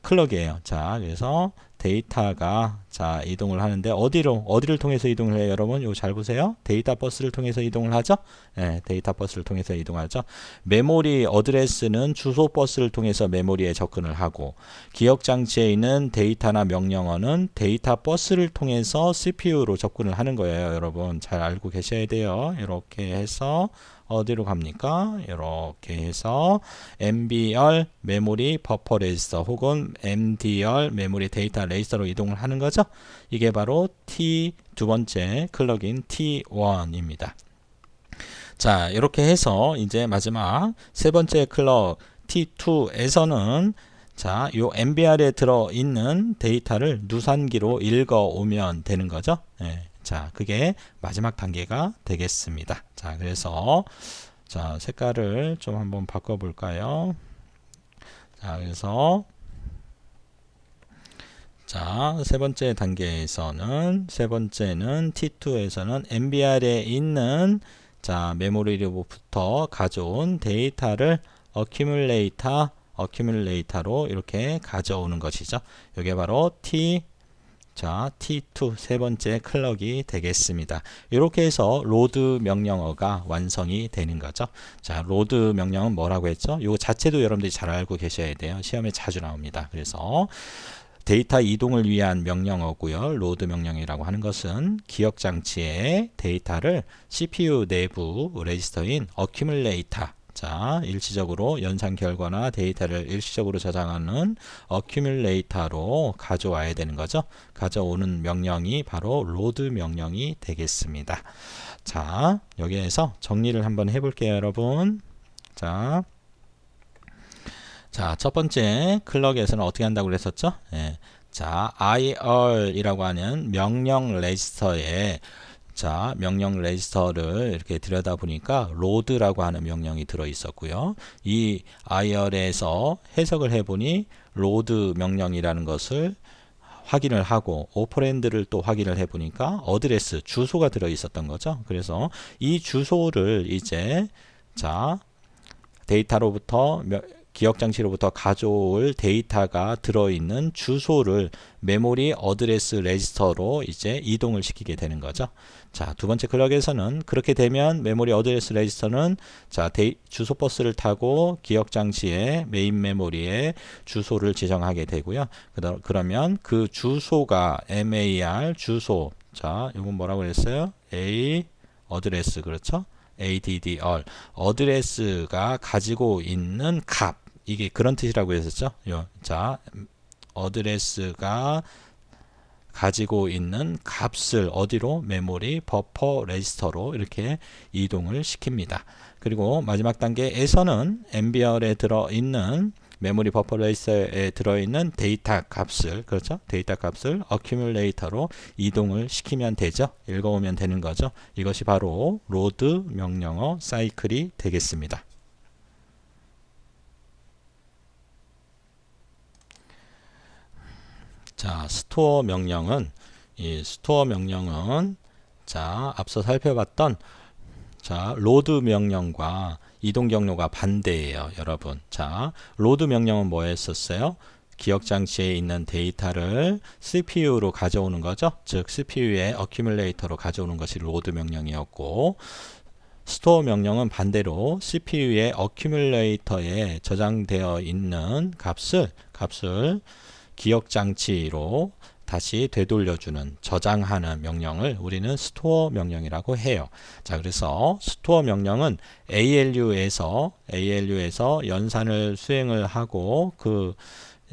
클럭이에요. 자, 그래서 데이터가 자, 이동을 하는데 어디를 통해서 이동을 해요, 여러분? 이거 잘 보세요. 데이터 버스를 통해서 이동을 하죠. 네, 데이터 버스를 통해서 이동하죠. 메모리 어드레스는 주소 버스를 통해서 메모리에 접근을 하고, 기억 장치에 있는 데이터나 명령어는 데이터 버스를 통해서 CPU로 접근을 하는 거예요, 여러분. 잘 알고 계셔야 돼요. 이렇게 해서 어디로 갑니까? 이렇게 해서 MBR 메모리 버퍼 레지스터 혹은 MDR 메모리 데이터 레지스터로 이동을 하는 거죠. 이게 바로 두 번째 클럭인 T1입니다. 자, 이렇게 해서 이제 마지막 세 번째 클럭 T2에서는 자, 요 MBR에 들어있는 데이터를 누산기로 읽어오면 되는 거죠. 네. 자, 그게 마지막 단계가 되겠습니다. 자, 그래서 자, 색깔을 좀 한번 바꿔 볼까요? 자, 그래서 자, 세 번째는 T2에서는 MBR에 있는 자, 메모리로부터 가져온 데이터를 어큐뮬레이터로 이렇게 가져오는 것이죠. 이게 바로 T2 세 번째 클럭이 되겠습니다. 이렇게 해서 로드 명령어가 완성이 되는 거죠. 자, 로드 명령은 뭐라고 했죠? 이거 자체도 여러분들이 잘 알고 계셔야 돼요. 시험에 자주 나옵니다. 그래서 데이터 이동을 위한 명령어고요. 로드 명령이라고 하는 것은 기억 장치의 데이터를 CPU 내부 레지스터인 어큐뮬레이터 자, 일시적으로 연산 결과나 데이터를 일시적으로 저장하는 어큐뮬레이터로 가져와야 되는 거죠. 가져오는 명령이 바로 로드 명령이 되겠습니다. 자, 여기에서 정리를 한번 해볼게요, 여러분. 자, 첫 번째 클럭에서는 어떻게 한다고 그랬었죠? 예. 자, IR이라고 하는 명령 레지스터에 자, 명령 레지스터를 이렇게 들여다보니까 로드라고 하는 명령이 들어 있었고요. 이 IR에서 해석을 해보니 로드 명령이라는 것을 확인을 하고 오퍼랜드를 또 확인을 해보니까 어드레스, 주소가 들어 있었던 거죠. 그래서 이 주소를 이제 자, 데이터로부터 기억장치로부터 가져올 데이터가 들어있는 주소를 메모리 어드레스 레지스터로 이제 이동을 시키게 되는 거죠. 자, 두 번째 클럭에서는 그렇게 되면 메모리 어드레스 레지스터는 자, 주소 버스를 타고 기억장치의 메인 메모리에 주소를 지정하게 되고요. 그러면 그 주소가 MAR 주소 자, 이건 뭐라고 그랬어요? A 어드레스 그렇죠? ADDR 어드레스가 가지고 있는 값 이게 그런 뜻이라고 했었죠. 자, 어드레스가 가지고 있는 값을 어디로? 메모리 버퍼 레지스터로 이렇게 이동을 시킵니다. 그리고 마지막 단계에서는 MBR에 들어있는 메모리 버퍼 레지스터에 들어있는 데이터 값을 그렇죠? 데이터 값을 어큐뮬레이터로 이동을 시키면 되죠. 읽어오면 되는 거죠. 이것이 바로 로드 명령어 사이클이 되겠습니다. 자, 스토어 명령은 자, 앞서 살펴봤던 자, 로드 명령과 이동 경로가 반대예요, 여러분. 자, 로드 명령은 뭐 했었어요? 기억 장치에 있는 데이터를 CPU로 가져오는 거죠. 즉 CPU의 어큐뮬레이터로 가져오는 것이 로드 명령이었고 스토어 명령은 반대로 CPU의 어큐뮬레이터에 저장되어 있는 값을 기억 장치로 다시 되돌려주는 저장하는 명령을 우리는 스토어 명령이라고 해요. 자, 그래서 스토어 명령은 ALU에서 연산을 수행을 하고 그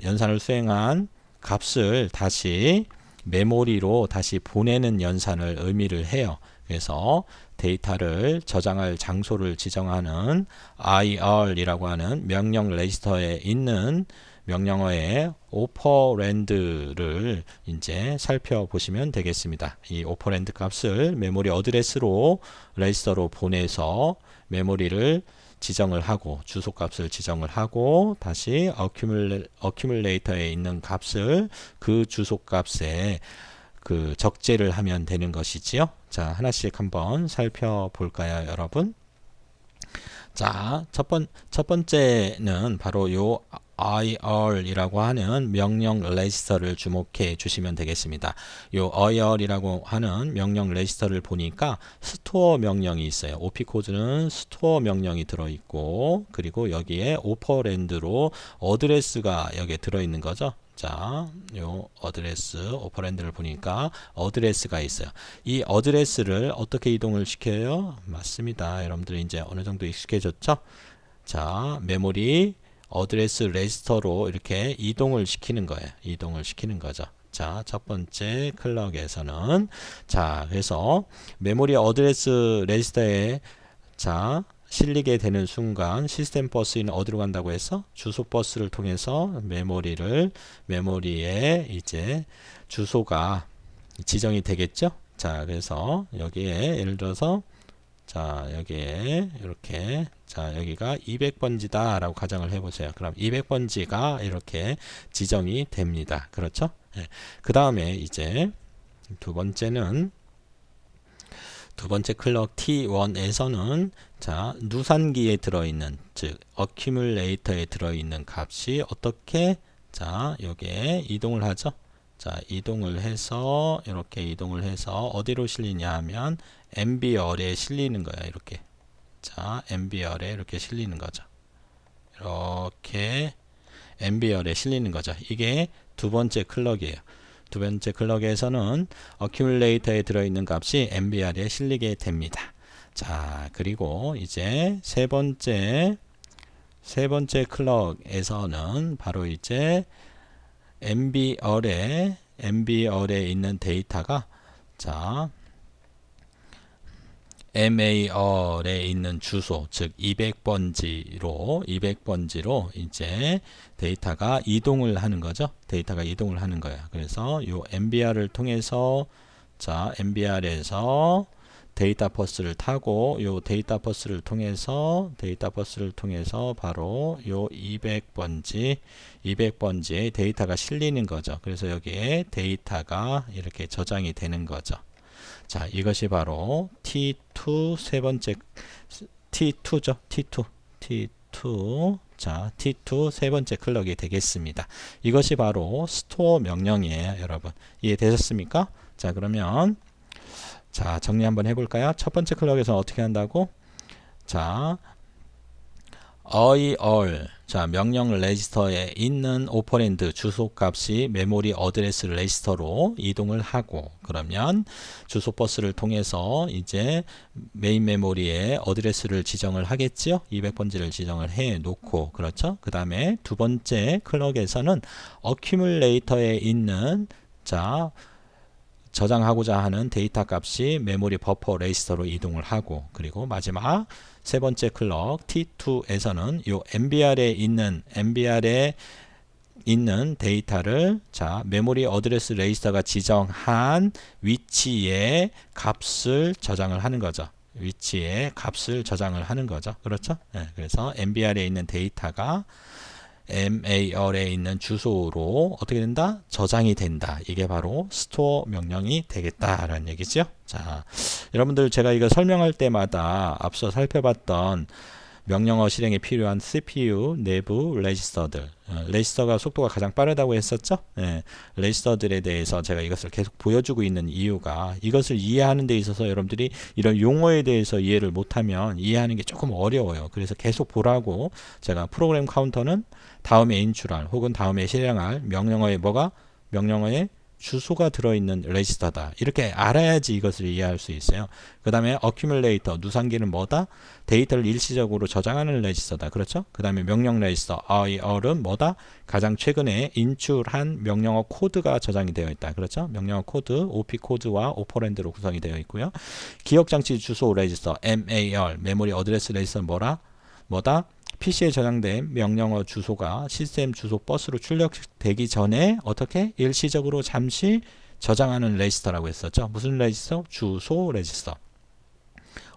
연산을 수행한 값을 다시 메모리로 다시 보내는 연산을 의미를 해요. 그래서 데이터를 저장할 장소를 지정하는 IR이라고 하는 명령 레지스터에 있는 명령어의 오퍼랜드를 이제 살펴보시면 되겠습니다. 이 오퍼랜드 값을 메모리 어드레스로 레지스터로 보내서 메모리를 지정을 하고 주소값을 지정을 하고 다시 어큐뮬레이터에 있는 값을 그 주소값에 그 적재를 하면 되는 것이지요. 자, 하나씩 한번 살펴볼까요, 여러분? 자, 첫 번째는 바로 요 IR이라고 하는 명령 레지스터를 주목해 주시면 되겠습니다. 요 IR이라고 하는 명령 레지스터를 보니까 스토어 명령이 있어요. OP 코드는 스토어 명령이 들어있고 그리고 여기에 오퍼랜드로 어드레스가 여기에 들어있는 거죠. 자, 요 어드레스 오퍼랜드를 보니까 어드레스가 있어요. 이 어드레스를 어떻게 이동을 시켜요? 맞습니다. 여러분들이 이제 어느 정도 익숙해졌죠? 자, 메모리 어드레스 레지스터로 이렇게 이동을 시키는 거예요. 이동을 시키는 거죠. 자, 첫 번째 클럭에서는 자, 그래서 메모리 어드레스 레지스터에 자, 실리게 되는 순간 시스템 버스는 어디로 간다고 해서 주소 버스를 통해서 메모리에 이제 주소가 지정이 되겠죠. 자, 그래서 여기에 예를 들어서 자, 여기에 이렇게 자, 여기가 200번지다 라고 가정을 해보세요. 그럼 200번지가 이렇게 지정이 됩니다. 그렇죠? 네. 그 다음에 이제 두 번째 클럭 T1에서는 자, 누산기에 들어있는 즉 어큐뮬레이터에 들어있는 값이 어떻게 자, 여기에 이동을 하죠. 자, 이동을 해서 이렇게 이동을 해서 어디로 실리냐 하면 MBR에 실리는 거야. 이렇게. 자, MBR에 이렇게 실리는 거죠. 이렇게 MBR에 실리는 거죠. 이게 두 번째 클럭이에요. 두 번째 클럭에서는 어큐뮬레이터에 들어있는 값이 MBR에 실리게 됩니다. 자, 그리고 이제 세 번째 클럭에서는 바로 이제 MBR에 있는 데이터가 자, MAR에 있는 주소, 즉 200번지로 이제 데이터가 이동을 하는 거죠. 데이터가 이동을 하는 거예요. 그래서 요 MBR을 통해서 자, MBR에서 데이터 버스를 타고 요 데이터 버스를 통해서 바로 요 200번지에 데이터가 실리는 거죠. 그래서 여기에 데이터가 이렇게 저장이 되는 거죠. 자, 이것이 바로 T2 세 번째 T2죠. T2. 자, T2 세 번째 클럭이 되겠습니다. 이것이 바로 스토어 명령이에요, 여러분. 이해되셨습니까? 자, 그러면 자, 정리 한번 해볼까요? 첫 번째 클럭에서 어떻게 한다고? 자, IR 자, 명령 레지스터에 있는 오퍼랜드 주소값이 메모리 어드레스 레지스터로 이동을 하고 그러면 주소 버스를 통해서 이제 메인 메모리에 어드레스를 지정을 하겠지요. 200번지를 지정을 해 놓고 그렇죠. 그 다음에 두 번째 클럭에서는 어큐뮬레이터에 있는 자, 저장하고자 하는 데이터 값이 메모리 버퍼 레지스터로 이동을 하고 그리고 마지막 세 번째 클럭 T2에서는 요 MBR에 있는 데이터를 자, 메모리 어드레스 레지스터가 지정한 위치에 값을 저장을 하는 거죠. 그렇죠? 네, 그래서 MBR에 있는 데이터가 MAR에 있는 주소로 어떻게 된다? 저장이 된다. 이게 바로 스토어 명령이 되겠다라는 얘기죠. 자, 여러분들 제가 이거 설명할 때마다 앞서 살펴봤던 명령어 실행에 필요한 CPU 내부 레지스터들, 레지스터가 속도가 가장 빠르다고 했었죠. 레지스터들에 대해서 제가 이것을 계속 보여주고 있는 이유가, 이것을 이해하는 데 있어서 여러분들이 이런 용어에 대해서 이해를 못하면 이해하는 게 조금 어려워요. 그래서 계속 보라고 제가 프로그램 카운터는 다음에 인출할 혹은 다음에 실행할 명령어에 명령어에 주소가 들어있는 레지스터다. 이렇게 알아야지 이것을 이해할 수 있어요. 그 다음에 어큐뮬레이터, 누상기는 뭐다? 데이터를 일시적으로 저장하는 레지스터다. 그렇죠? 그 다음에 명령 레지스터, IR은 뭐다? 가장 최근에 인출한 명령어 코드가 저장이 되어 있다. 그렇죠? 명령어 코드, OP 코드와 오퍼랜드로 구성이 되어 있고요. 기억장치 주소 레지스터, MAR, 메모리 어드레스 레지스터 뭐다? PC에 저장된 명령어 주소가 시스템 주소 버스로 출력되기 전에 어떻게? 일시적으로 잠시 저장하는 레지스터라고 했었죠. 무슨 레지스터? 주소 레지스터.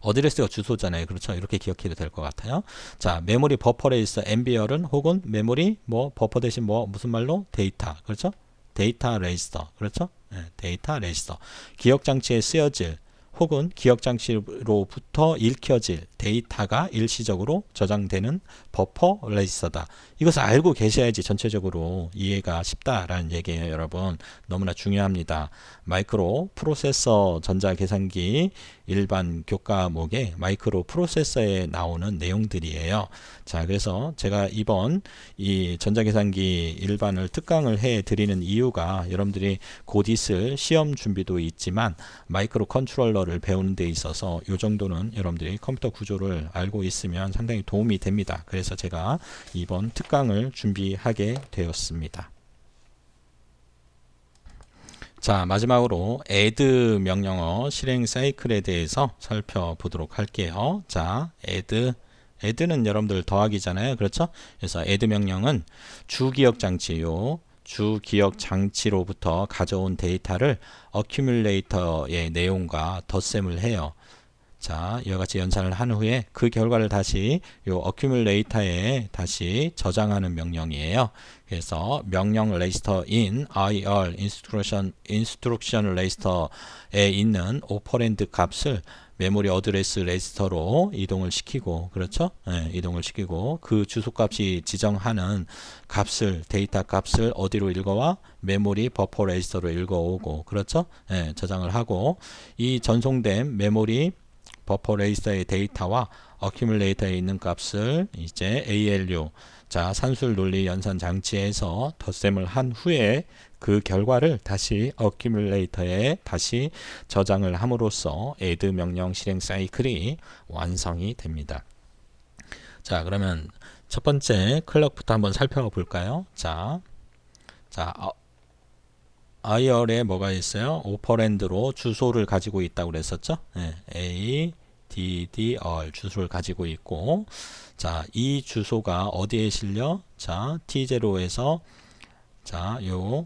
어드레스가 주소잖아요. 그렇죠? 이렇게 기억해도 될 것 같아요. 자, 메모리 버퍼 레지스터, MBR은 혹은 메모리 버퍼 대신 무슨 말로? 데이터. 그렇죠? 데이터 레지스터. 그렇죠? 데이터 레지스터. 기억장치에 쓰여질 혹은 기억장치로부터 읽혀질 데이터가 일시적으로 저장되는 버퍼 레지스터다. 이것을 알고 계셔야지 전체적으로 이해가 쉽다라는 얘기예요. 여러분, 너무나 중요합니다. 마이크로 프로세서 전자계산기 일반 교과목에 마이크로 프로세서에 나오는 내용들이에요. 자, 그래서 제가 이번 이 전자계산기 일반을 특강을 해 드리는 이유가, 여러분들이 곧 있을 시험 준비도 있지만 마이크로 컨트롤러를 배우는 데 있어서 이 정도는 여러분들이 컴퓨터 구조를 알고 있으면 상당히 도움이 됩니다. 그래서 제가 이번 특강을 준비하게 되었습니다. 자, 마지막으로 add 명령어 실행 사이클에 대해서 살펴보도록 할게요. 자, add는 여러분들 더하기잖아요. 그렇죠? 그래서 add 명령은 주기억 장치로부터 가져온 데이터를 어큐뮬레이터의 내용과 덧셈을 해요. 자, 이와 같이 연산을 한 후에 그 결과를 다시 요 어큐뮬레이터에 다시 저장하는 명령이에요. 그래서 명령 레지스터 in IR instruction 레지스터에 있는 오퍼랜드 값을 메모리 어드레스 레지스터로 이동을 시키고, 그렇죠? 이동을 시키고 그 주소값이 지정하는 값을, 데이터 값을 어디로 읽어와? 메모리 버퍼 레지스터로 읽어오고, 그렇죠? 저장을 하고, 이 전송된 메모리 버퍼 레지스터의 데이터와 어큐뮬레이터에 있는 값을 이제 ALU, 자, 산술 논리 연산 장치에서 덧셈을 한 후에 그 결과를 다시 어큐뮬레이터에 다시 저장을 함으로써 add 명령 실행 사이클이 완성이 됩니다. 자, 그러면 첫 번째 클럭부터 한번 살펴볼까요? 자, IR에 뭐가 있어요? 오퍼랜드로 주소를 가지고 있다고 그랬었죠? A, DDR 주소를 가지고 있고, 자, 이 주소가 어디에 실려? 자, T0에서 자, 요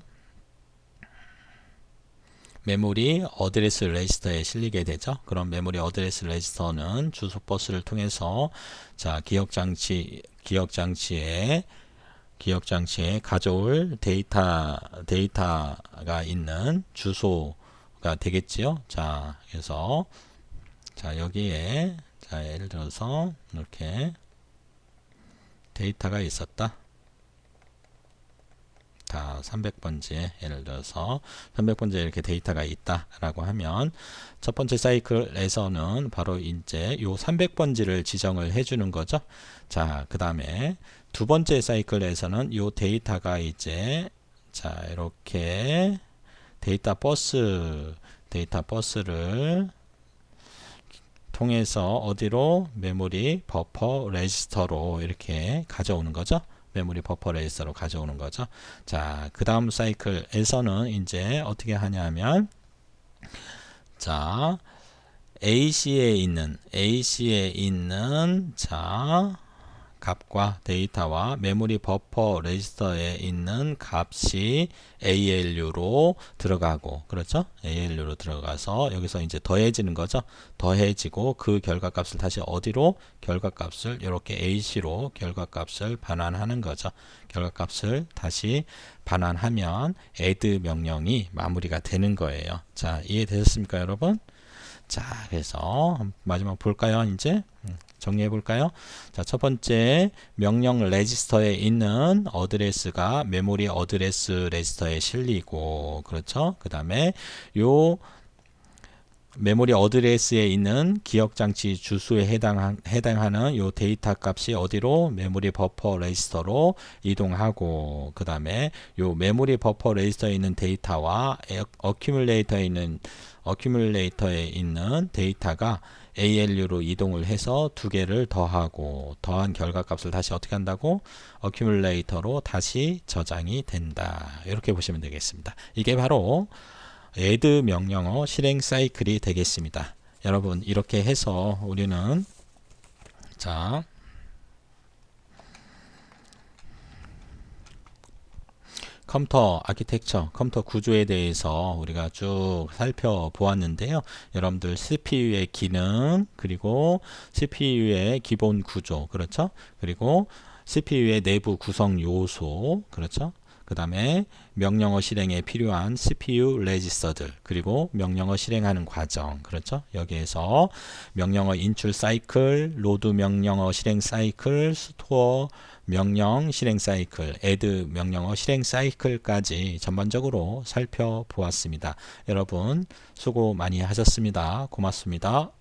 메모리 어드레스 레지스터에 실리게 되죠. 그럼 메모리 어드레스 레지스터는 주소 버스를 통해서 자, 기억장치에 가져올 데이터가 있는 주소가 되겠지요. 자, 그래서 자, 여기에 자, 예를 들어서 이렇게 데이터가 있었다. 자, 300번지에 예를 들어서 300번지에 이렇게 데이터가 있다라고 하면 첫 번째 사이클에서는 바로 이제 요 300번지를 지정을 해주는 거죠. 자, 그 다음에 두 번째 사이클에서는 요 데이터가 이제 자, 이렇게 데이터 버스를 통해서 어디로? 메모리 버퍼 레지스터로 이렇게 가져오는 거죠. 메모리 버퍼 레지스터로 가져오는 거죠. 자, 그 다음 사이클에서는 이제 어떻게 하냐면 자, AC에 있는 자, 값과 데이터와 메모리 버퍼 레지스터에 있는 값이 ALU로 들어가고, 그렇죠? ALU로 들어가서 여기서 이제 더해지는 거죠. 더해지고 그 결과값을 다시 어디로? 결과값을 이렇게 AC로 결과값을 반환하는 거죠. 결과값을 다시 반환하면 add 명령이 마무리가 되는 거예요. 자, 이해되셨습니까, 여러분? 자, 그래서 마지막 볼까요? 이제 정리해 볼까요? 자, 첫 번째 명령 레지스터에 있는 어드레스가 메모리 어드레스 레지스터에 실리고, 그렇죠? 그 다음에 요 메모리 어드레스에 있는 기억장치 주소에 해당하는 요 데이터 값이 어디로? 메모리 버퍼 레지스터로 이동하고, 그 다음에 요 메모리 버퍼 레지스터에 있는 데이터와 어큐뮬레이터에 있는 데이터가 ALU로 이동을 해서 두 개를 더하고, 더한 결과값을 다시 어떻게 한다고? 어큐뮬레이터로 다시 저장이 된다. 이렇게 보시면 되겠습니다. 이게 바로 add 명령어 실행 사이클이 되겠습니다. 여러분, 이렇게 해서 우리는 자, 컴퓨터 아키텍처, 컴퓨터 구조에 대해서 우리가 쭉 살펴보았는데요. 여러분들 CPU의 기능, 그리고 CPU의 기본 구조, 그렇죠? 그리고 CPU의 내부 구성 요소, 그렇죠? 그 다음에 명령어 실행에 필요한 CPU 레지스터들, 그리고 명령어 실행하는 과정, 그렇죠? 여기에서 명령어 인출 사이클, 로드 명령어 실행 사이클, 스토어 명령 실행 사이클, add 명령어 실행 사이클까지 전반적으로 살펴보았습니다. 여러분 수고 많이 하셨습니다. 고맙습니다.